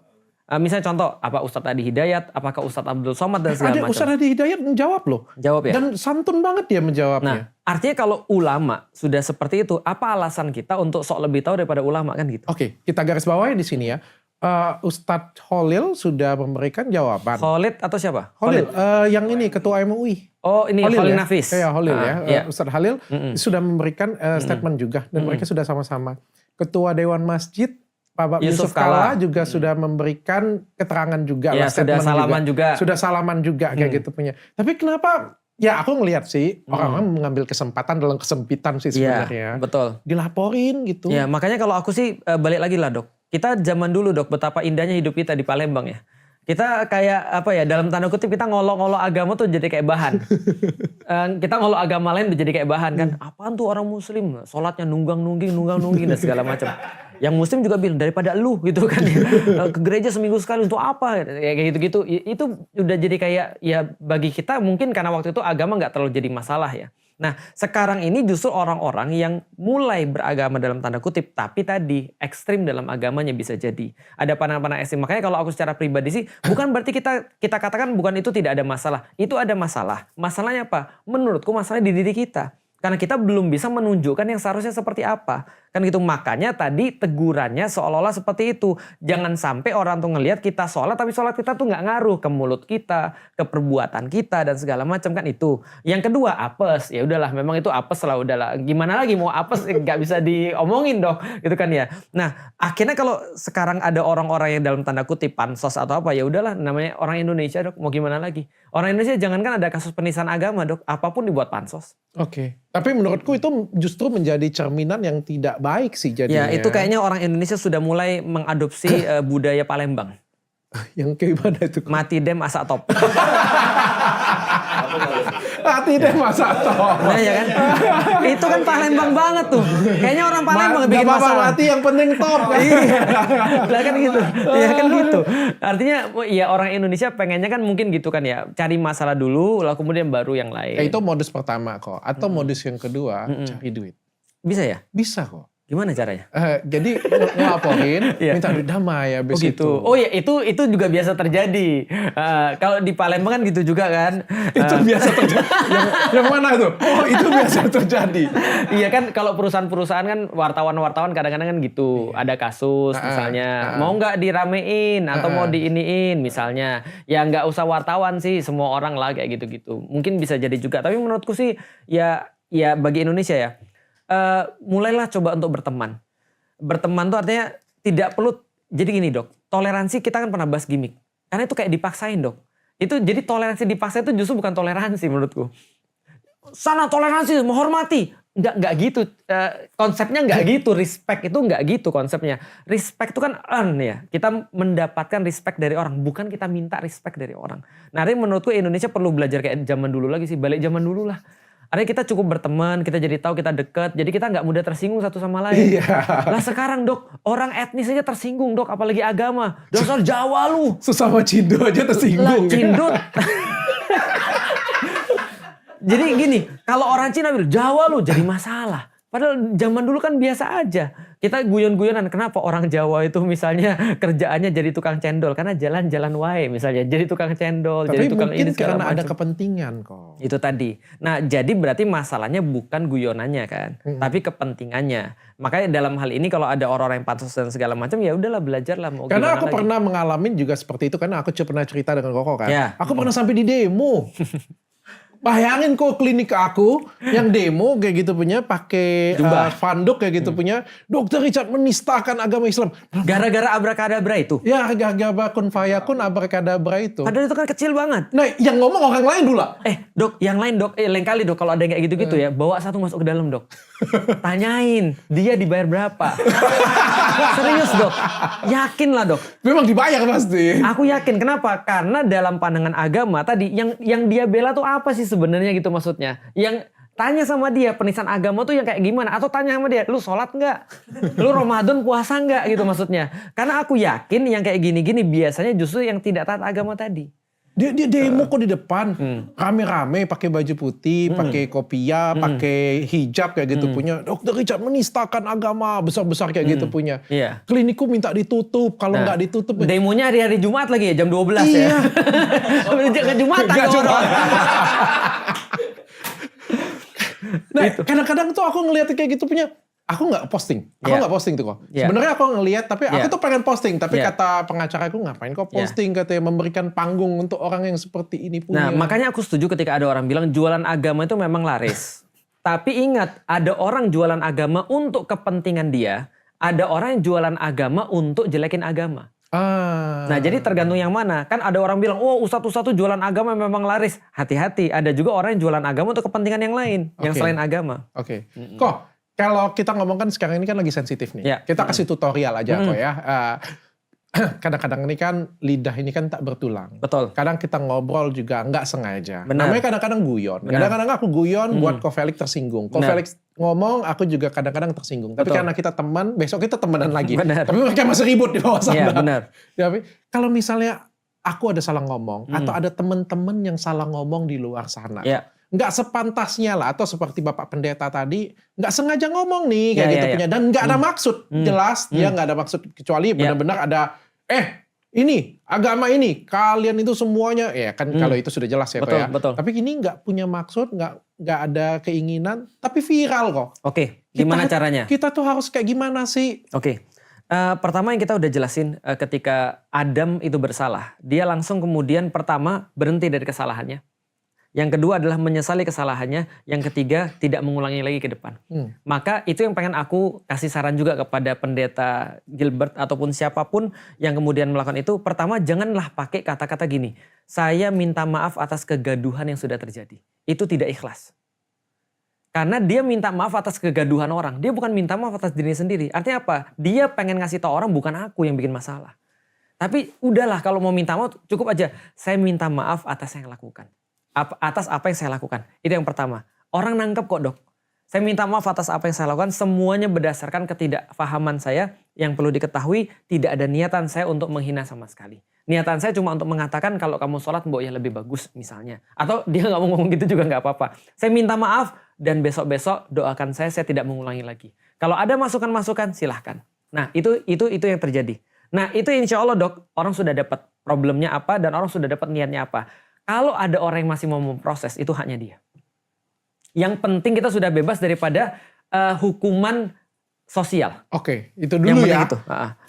Misalnya contoh, apa Ustadz Adi Hidayat, apakah Ustadz Abdul Somad dan segala macam. Ada Ustadz Adi Hidayat menjawab loh. Jawab ya. Dan santun banget dia menjawabnya. Nah, artinya kalau ulama sudah seperti itu, apa alasan kita untuk sok lebih tahu daripada ulama kan gitu? Oke, kita garis bawahi di sini ya. Ustadz Holil sudah memberikan jawaban. Khalid atau siapa? Holil, yang ini ketua MUI. Oh ini Holil ya? Nafis. Ya Holil ya. Ustadz Halil sudah memberikan statement juga. Dan mereka sudah sama-sama. Ketua Dewan Masjid, Pak Yusuf Kalla juga sudah memberikan keterangan juga. Ya, sudah salaman juga. Sudah salaman juga kayak gitu punya. Tapi kenapa... Ya aku ngelihat sih orang-orang mengambil kesempatan dalam kesempitan sih sebenarnya. Ya, betul. Dilaporin gitu. Ya makanya kalau aku sih balik lagi lah dok. Kita zaman dulu dok betapa indahnya hidup kita di Palembang ya. Kita kayak apa ya dalam tanda kutip kita ngolok-ngolok agama tuh jadi kayak bahan. Kita ngolok agama lain udah jadi kayak bahan kan. Apaan tuh orang muslim sholatnya nunggang-nungging dan segala macam. Yang muslim juga bilang daripada lu gitu kan ya. Ke gereja seminggu sekali untuk apa kayak gitu-gitu. Itu udah jadi kayak ya bagi kita mungkin karena waktu itu agama gak terlalu jadi masalah ya. Nah sekarang ini justru orang-orang yang mulai beragama dalam tanda kutip. Tapi tadi ekstrim dalam agamanya bisa jadi. Ada pandangan-pandangan ekstrim. Makanya kalau aku secara pribadi sih bukan berarti kita katakan bukan itu tidak ada masalah. Itu ada masalah. Masalahnya apa? Menurutku masalahnya di diri kita. Karena kita belum bisa menunjukkan yang seharusnya seperti apa. Kan gitu, makanya tadi tegurannya seolah-olah seperti itu. Jangan sampai orang tuh ngelihat kita sholat, tapi sholat kita tuh gak ngaruh ke mulut kita, ke perbuatan kita dan segala macam kan itu. Yang kedua apes, ya udahlah memang itu apes lah udahlah. Gimana lagi mau apes gak bisa diomongin dong gitu kan ya. Nah akhirnya kalau sekarang ada orang-orang yang dalam tanda kutip pansos atau apa ya udahlah namanya orang Indonesia dok mau gimana lagi. Orang Indonesia jangankan ada kasus penistaan agama dok, apapun dibuat pansos. Oke. Tapi menurutku itu justru menjadi cerminan yang tidak baik sih jadinya. Ya itu kayaknya orang Indonesia sudah mulai mengadopsi budaya Palembang. Yang kayak gimana itu? Mati dem asak top. Mati dem asak top. Nah ya kan. Itu kan Palembang banget tuh. Kayaknya orang Palembang bikin masalah. Mati yang penting top. Iya. Lah kan gitu. Ya kan gitu. Artinya ya orang Indonesia pengennya kan mungkin gitu kan ya. Cari masalah dulu lalu kemudian baru yang lain. Itu modus pertama kok. Atau modus yang kedua cari duit. Bisa ya? Bisa kok. Gimana caranya? Jadi ngelaporin, Iya. minta duit damai habis Oh gitu. itu. Oh ya itu juga biasa terjadi. Kalau di Palembang kan gitu juga kan. Itu biasa terjadi. yang mana tuh? Oh itu biasa terjadi. Iya kan kalau perusahaan-perusahaan kan wartawan-wartawan kadang-kadang kan gitu. Ada kasus misalnya. Mau nggak diramein atau mau diiniin misalnya. Ya nggak usah wartawan sih. Semua orang lah kayak gitu-gitu. Mungkin bisa jadi juga. Tapi menurutku sih ya bagi Indonesia ya. Mulailah coba untuk berteman. Berteman tuh artinya tidak perlu. Jadi gini dok. Toleransi kita kan pernah bahas gimmick. Karena itu kayak dipaksain dok. Itu jadi toleransi dipaksa itu justru bukan toleransi menurutku. Sana toleransi, menghormati. Enggak gitu. Konsepnya enggak gitu. Respect itu enggak gitu konsepnya. Respect itu kan earn ya. Kita mendapatkan respect dari orang. Bukan kita minta respect dari orang. Nah ini menurutku Indonesia perlu belajar kayak zaman dulu lagi sih. Balik zaman dulu lah. Artinya kita cukup berteman, kita jadi tahu kita deket. Jadi kita enggak mudah tersinggung satu sama lain. Lah sekarang dok, orang etnis aja tersinggung dok. Apalagi agama. Dasar Jawa lu. Sesama Cindo aja tersinggung. Lah Cindut. Jadi gini, kalau orang Cina bilang Jawa lu jadi masalah. Padahal zaman dulu kan biasa aja. Kita guyon-guyonan kenapa orang Jawa itu misalnya kerjaannya jadi tukang cendol. Karena jalan-jalan wae misalnya. Jadi tukang cendol, Tapi jadi tukang ini mungkin segala karena ada macam. kepentingan kok. Itu tadi. Nah jadi berarti masalahnya bukan guyonannya kan. Tapi kepentingannya. Makanya dalam hal ini kalau ada orang-orang yang pansos dan segala macam ya udahlah belajarlah. Mau Karena gimana aku lagi. pernah mengalami juga seperti itu. Karena aku pernah cerita dengan Koko kan. Ya. Aku pernah sampai di demo. Bayangin kok klinik aku yang demo kayak gitu punya pakai fanduk kayak gitu punya Dr. Richard menistakan agama Islam. Gara-gara abrakadabra itu. Ya harga kun fayakun abrakadabra itu. Padahal itu kan kecil banget. Nah yang ngomong orang lain dulu lah. Dok, yang lain dok, lain kali dok kalau ada yang kayak gitu-gitu ya, bawa satu masuk ke dalam dok. Tanyain, dia dibayar berapa? Serius dok, yakin lah dok. Memang dibayar pasti. Aku yakin, kenapa? Karena dalam pandangan agama tadi, yang dia bela tuh apa sih sebenarnya gitu maksudnya? Yang tanya sama dia, penistaan agama tuh yang kayak gimana? Atau tanya sama dia, lu sholat nggak? Lu Ramadan puasa nggak gitu maksudnya? Karena aku yakin yang kayak gini-gini biasanya justru yang tidak taat agama tadi. Dia demo kok di depan, rame-rame pakai baju putih, pakai kopiah, pakai hijab kayak gitu punya. Dr. Richard menistakan agama besar-besar kayak gitu punya. Iya. Klinikku minta ditutup, kalau nggak ditutup. Demonya hari-hari Jumat lagi ya, jam 12 Iya. ya. Ke Jumatan Nggak tuh orang. Nah, kadang-kadang tuh aku ngeliat kayak gitu punya. Aku nggak posting. Aku nggak posting tuh kok. Sebenarnya aku ngeliat, tapi aku tuh pengen posting. Tapi kata pengacara aku ngapain kok posting? Katanya memberikan panggung untuk orang yang seperti ini punya. Nah makanya aku setuju ketika ada orang bilang jualan agama itu memang laris. Tapi ingat, ada orang jualan agama untuk kepentingan dia. Ada orang yang jualan agama untuk jelekin agama. Nah jadi tergantung yang mana. Kan ada orang bilang, oh ustadz-ustadz tuh jualan agama memang laris. Hati-hati, ada juga orang yang jualan agama untuk kepentingan yang lain. Yang selain agama. Oke. Kok kalau kita ngomong kan sekarang ini kan lagi sensitif nih. Ya. Kita kasih tutorial aja kok ya. Kadang-kadang ini kan lidah ini kan tak bertulang. Betul. Kadang kita ngobrol juga nggak sengaja. Benar. Namanya kadang-kadang guyon. Kadang-kadang aku guyon buat Ko Felix tersinggung. Ko Felix ngomong, aku juga kadang-kadang tersinggung. Tapi karena kita teman, besok kita temenan lagi. Benar. Tapi mereka masih ribut di bawah sana. Iya benar. Tapi kalau misalnya aku ada salah ngomong, atau ada teman-teman yang salah ngomong di luar sana. Iya. Nggak sepantasnya lah, atau seperti Bapak Pendeta tadi, nggak sengaja ngomong nih kayak gitu punya, dan nggak ada maksud, jelas dia nggak ada maksud, kecuali benar-benar ada, ini agama ini kalian itu semuanya, ya kan kalau itu sudah jelas ya betul, kok ya. Betul. Tapi ini nggak punya maksud, nggak ada keinginan, tapi viral kok. Oke, gimana caranya? Kita tuh harus kayak gimana sih? Oke. Pertama yang kita udah jelasin ketika Adam itu bersalah, dia langsung kemudian pertama berhenti dari kesalahannya. Yang kedua adalah menyesali kesalahannya. Yang ketiga, tidak mengulangi lagi ke depan. Maka itu yang pengen aku kasih saran juga kepada pendeta Gilbert ataupun siapapun yang kemudian melakukan itu. Pertama, janganlah pakai kata-kata gini. Saya minta maaf atas kegaduhan yang sudah terjadi. Itu tidak ikhlas. Karena dia minta maaf atas kegaduhan orang. Dia bukan minta maaf atas dirinya sendiri. Artinya apa? Dia pengen ngasih tahu orang bukan aku yang bikin masalah. Tapi udahlah kalau mau minta maaf cukup aja. Saya minta maaf atas yang lakukan. Atas apa yang saya lakukan. Itu yang pertama. Orang nangkep kok dok. Saya minta maaf atas apa yang saya lakukan. Semuanya berdasarkan ketidakfahaman saya. Yang perlu diketahui tidak ada niatan saya untuk menghina sama sekali. Niatan saya cuma untuk mengatakan kalau kamu sholat mbok ya lebih bagus misalnya. Atau dia gak mau ngomong gitu juga gak apa-apa. Saya minta maaf dan besok-besok doakan saya tidak mengulangi lagi. Kalau ada masukan-masukan silahkan. Nah itu yang terjadi. Nah itu insya Allah Dok, orang sudah dapat problemnya apa dan orang sudah dapat niatnya apa. Kalau ada orang yang masih mau memproses, itu haknya dia. Yang penting kita sudah bebas daripada hukuman sosial. Oke, itu dulu ya. Itu.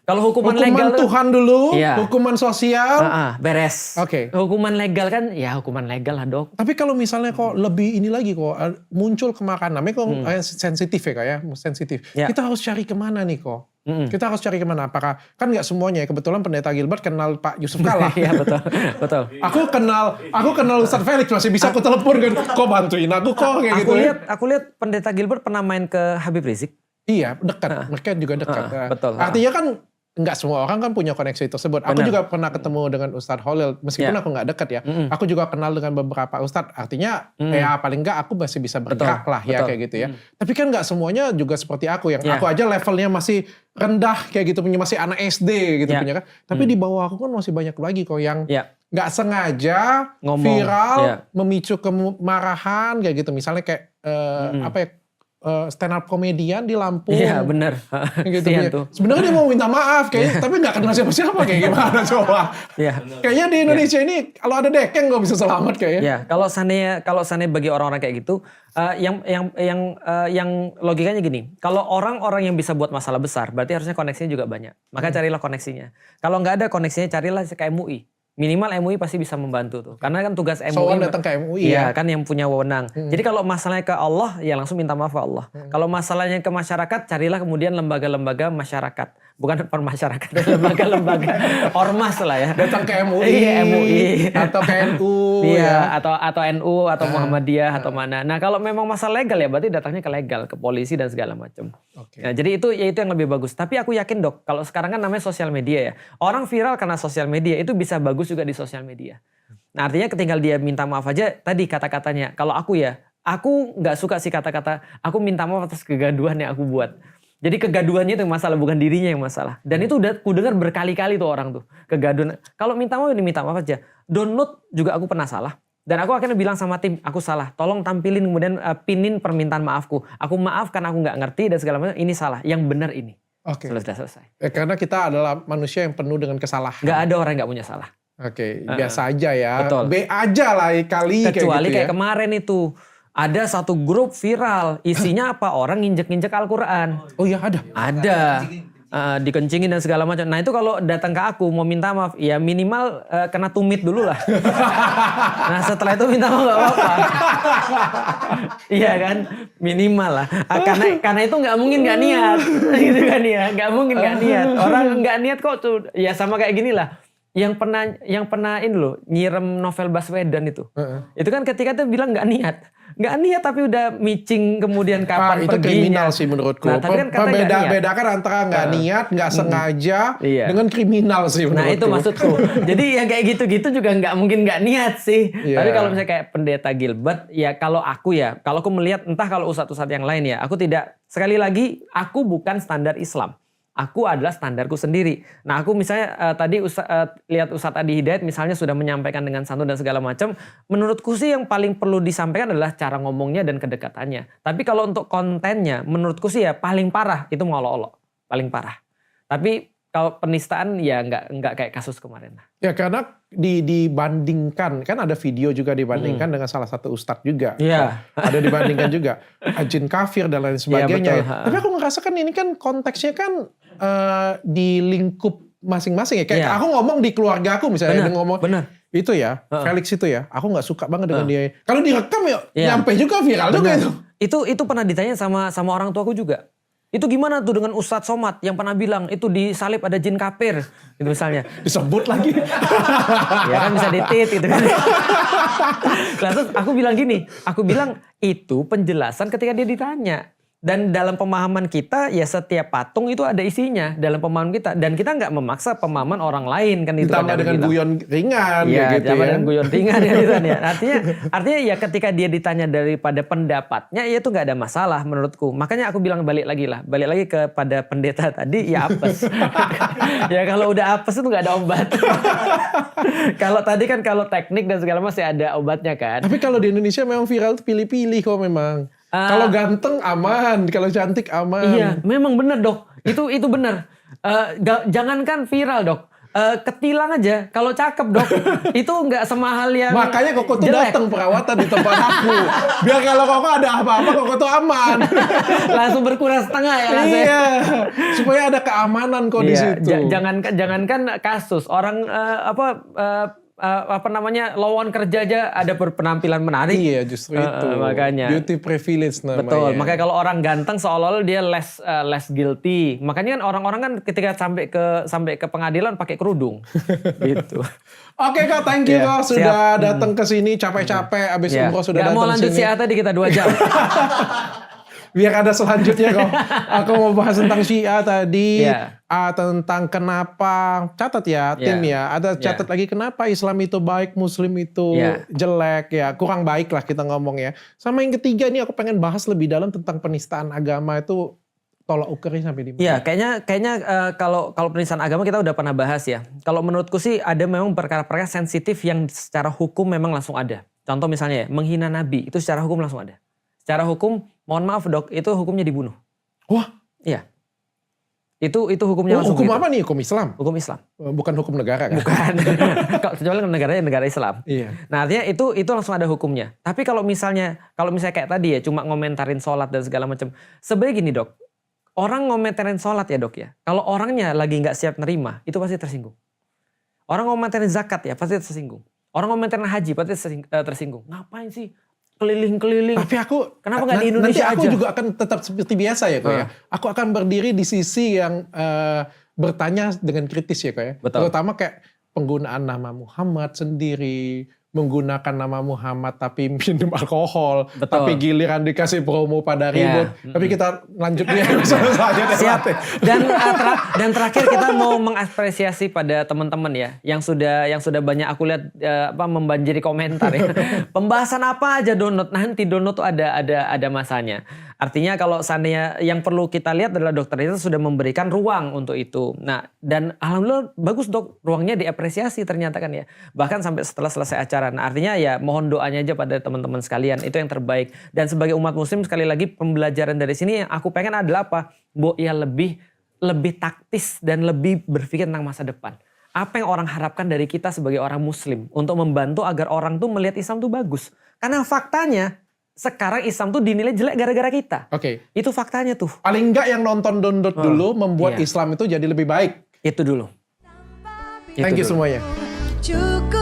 Kalau hukuman legal Tuhan dulu, iya. Hukuman sosial, beres. Oke. Hukuman legal kan, ya hukuman legal lah Dok. Tapi kalau misalnya kok lebih ini lagi kok muncul kemarahan, namanya kok sensitif ya kak ya, sensitif. Ya. Kita harus cari kemana nih kok? Kita harus cari kemana? Apakah kan nggak semuanya ya? Kebetulan Pendeta Gilbert kenal Pak Yusuf Kalla. Iya betul, betul. Aku kenal Ustadz Felix, masih bisa aku telepon kan, kok bantuin aku kok kayak gitu. Aku lihat Pendeta Gilbert pernah main ke Habib Rizik. Iya, dekat. Mereka juga dekat. Betul. Artinya kan nggak semua orang kan punya koneksi tersebut. Aku juga pernah ketemu dengan Ustadz Holil, meskipun aku nggak dekat ya. Aku juga kenal dengan beberapa Ustadz. Artinya ya paling nggak aku masih bisa bergerak lah ya kayak gitu ya. Tapi kan nggak semuanya juga seperti aku yang aku aja levelnya masih rendah kayak gitu, punya masih anak SD gitu punya kan. Tapi di bawah aku kan masih banyak lagi kok yang nggak sengaja viral memicu kemarahan kayak gitu. Misalnya kayak apa ya? Stand up komedian di Lampung. Iya benar. Gitu ya. Sebenarnya dia mau minta maaf kayaknya, tapi nggak kenal siapa-siapa kayak gimana coba. Kayaknya di Indonesia ini kalau ada dekeng nggak bisa selamat kayaknya. Ya, kalau seandainya bagi orang-orang kayak gitu, yang logikanya gini, kalau orang-orang yang bisa buat masalah besar, berarti harusnya koneksinya juga banyak. Maka carilah koneksinya. Kalau nggak ada koneksinya, carilah kayak MUI. Minimal MUI pasti bisa membantu tuh. Karena kan tugas MUI. Soal datang ke MUI ya. Kan yang punya wewenang. Jadi kalau masalahnya ke Allah, ya langsung minta maaf ke Allah. Kalau masalahnya ke masyarakat, carilah kemudian lembaga-lembaga masyarakat. Bukan permasyarakat, lembaga-lembaga ormas lah ya. Datang ke MUI. Iya, MUI. Atau ke NU. Iya, atau NU, atau Muhammadiyah, atau mana. Nah kalau memang masalah legal ya berarti datangnya ke legal, ke polisi dan segala macam. Nah, jadi itu yang lebih bagus. Tapi aku yakin Dok, kalau sekarang kan namanya sosial media ya. Orang viral karena sosial media itu bisa bagus juga di sosial media. Nah artinya ketinggal dia minta maaf aja tadi kata-katanya. Kalau aku nggak suka sih kata-kata aku minta maaf atas kegaduhan yang aku buat. Jadi kegaduhannya itu masalah, bukan dirinya yang masalah. Dan itu udah aku dengar berkali-kali tuh orang tuh kegaduhan. Kalau minta maaf ini minta maaf aja. Download juga aku pernah salah. Dan aku akhirnya bilang sama tim, aku salah. Tolong tampilin kemudian pinin permintaan maafku. Aku maaf karena aku nggak ngerti dan segala macam. Ini salah. Yang benar ini. Selesai. Karena kita adalah manusia yang penuh dengan kesalahan. Nggak ada orang yang nggak punya salah. Biasa aja ya. Betul. B aja lah kali. Kecuali kayak kemarin itu. Ada satu grup viral, isinya apa? Orang nginjek-nginjek Al-Quran. Oh iya ada? Ada. Dikencingin dan segala macam. Nah itu kalau datang ke aku mau minta maaf, ya minimal kena tumit dulu lah. Nah setelah itu minta maaf gak apa-apa. Iya kan? Minimal lah. Karena itu gak mungkin gak niat. Gitu kan ya. Gak mungkin gak niat. Orang gak niat kok tuh. Ya sama kayak gini lah. Yang pernah ini loh, nyirem novel Baswedan itu. Itu kan ketika itu bilang gak niat. Gak niat tapi udah micing kemudian kapan itu perginya. Kriminal sih menurutku. Nah, tapi kan Bedakan antara gak niat, gak sengaja dengan kriminal sih menurutku. Nah itu maksudku. Jadi yang kayak gitu-gitu juga gak mungkin gak niat sih. Tapi kalau misalnya kayak Pendeta Gilbert, ya kalau aku melihat entah kalau ustadz-ustadz yang lain ya, aku tidak, sekali lagi aku bukan standar Islam. Aku adalah standarku sendiri. Nah aku misalnya tadi lihat Ustadz Adi Hidayat misalnya sudah menyampaikan dengan santun dan segala macam. Menurutku sih yang paling perlu disampaikan adalah cara ngomongnya dan kedekatannya. Tapi kalau untuk kontennya menurutku sih ya paling parah itu ngolok-olok. Paling parah. Tapi kalau penistaan ya nggak kayak kasus kemarin. Ya karena dibandingkan, kan ada video juga dibandingkan dengan salah satu ustadz juga. Iya. Ada dibandingkan juga. Jin kafir dan lain sebagainya. Ya, tapi aku ngerasa kan ini kan konteksnya kan di lingkup masing-masing ya. Kayak aku ngomong di keluarga aku misalnya. Itu ya, Felix itu ya. Aku gak suka banget dengan dia. Kalau direkam ya nyampe juga viral juga itu. Itu pernah ditanya sama orang tuaku juga. Itu gimana tuh dengan Ustadz Somad yang pernah bilang itu di salib ada jin kafir gitu misalnya. Disebut lagi. Ya kan bisa ditit gitu kan. Lalu aku bilang itu penjelasan ketika dia ditanya. Dan dalam pemahaman kita ya setiap patung itu ada isinya dalam pemahaman kita. Dan kita nggak memaksa pemahaman orang lain kan itu. Ditambah dengan guyon ringan ya, gitu dengan guyon ringan ya. Artinya ya ketika dia ditanya daripada pendapatnya ya itu nggak ada masalah menurutku. Makanya aku bilang balik lagi kepada pendeta tadi ya apes. Ya kalau udah apes itu nggak ada obat. Kalau tadi kan kalau teknik dan segala masih ada obatnya kan. Tapi kalau di Indonesia memang viral itu pilih-pilih kok memang. Kalau ganteng aman, kalau cantik aman. Iya, memang benar dok. Itu benar. Jangankan viral dok. Ketilang aja, kalau cakep dok, itu nggak semahal yang Makanya Koko tuh jelek. datang perawatan di tempat aku. Biar kalau Koko ada apa-apa, Koko tuh aman. Langsung berkurang setengah ya Mas. Iya, supaya ada keamanan kok di Iya, situ. jangankan kasus orang lowongan kerja aja ada berpenampilan menarik. Iya, justru itu. Makanya. Beauty privilege namanya. Betul. Makanya kalau orang ganteng seolah-olah dia less guilty. Makanya kan orang-orang kan ketika sampai ke pengadilan pakai kerudung. Gitu. Oke Kak, thank you Iya, Kak sudah siap. datang ke sini capek-capek abis Ya. umroh sudah Nggak datang mau ke lanjut sini. Syiah tadi kita 2 jam. Biar ada selanjutnya kok. Aku mau bahas tentang Syiah tadi, Iya. tentang kenapa, catat ya tim ya, ada catat lagi kenapa Islam itu baik, Muslim itu jelek ya, kurang baik lah kita ngomong ya. Sama yang ketiga nih aku pengen bahas lebih dalam tentang penistaan agama itu tolak ukurnya sampai di mana. Iya, kayaknya kalau penistaan agama kita udah pernah bahas ya. Kalau menurutku sih ada memang perkara-perkara sensitif yang secara hukum memang langsung ada. Contoh misalnya ya, menghina Nabi itu secara hukum langsung ada. Secara hukum, mohon maaf dok, itu hukumnya dibunuh. Wah, iya. Itu hukumnya langsung hukum gitu. apa nih? Hukum Islam? Hukum Islam. Bukan hukum negara kan? Bukan. Kecuali negaranya negara Islam. Iya. Nah artinya itu langsung ada hukumnya. Tapi kalau misalnya kayak tadi ya cuma ngomentarin sholat dan segala macam. Sebenarnya gini dok, orang ngomentarin sholat ya dok ya. Kalau orangnya lagi nggak siap nerima, itu pasti tersinggung. Orang ngomentarin zakat ya pasti tersinggung. Orang ngomentarin haji pasti tersinggung. Ngapain sih? Keliling-keliling. Tapi aku Kenapa nggak di Indonesia nanti aku aja? juga akan tetap seperti biasa ya kok ya. Aku akan berdiri di sisi yang bertanya dengan kritis ya kok ya. Betul. Terutama kayak penggunaan nama Muhammad sendiri, menggunakan nama Muhammad tapi minum alkohol, Betul. tapi giliran dikasih promo pada ribut. Tapi kita lanjut dia selanjutnya. Siap. Dan terakhir kita mau mengapresiasi pada teman-teman ya yang sudah banyak aku lihat membanjiri komentar ya. Pembahasan apa aja download, nanti download tuh ada masanya. Artinya kalau seandainya yang perlu kita lihat adalah dokter itu sudah memberikan ruang untuk itu. Nah, dan alhamdulillah bagus dok, ruangnya diapresiasi ternyata kan ya. Bahkan sampai setelah selesai acara. Nah, artinya ya mohon doanya aja pada teman-teman sekalian, itu yang terbaik. Dan sebagai umat muslim sekali lagi pembelajaran dari sini yang aku pengen adalah apa? Ya lebih taktis dan lebih berpikir tentang masa depan. Apa yang orang harapkan dari kita sebagai orang muslim untuk membantu agar orang tuh melihat Islam tuh bagus. Karena faktanya sekarang Islam tuh dinilai jelek gara-gara kita. Oke. Itu faktanya tuh. Paling enggak yang nonton download dulu membuat Iya. Islam itu jadi lebih baik. Itu dulu. Thank you Itu dulu. semuanya. Cukup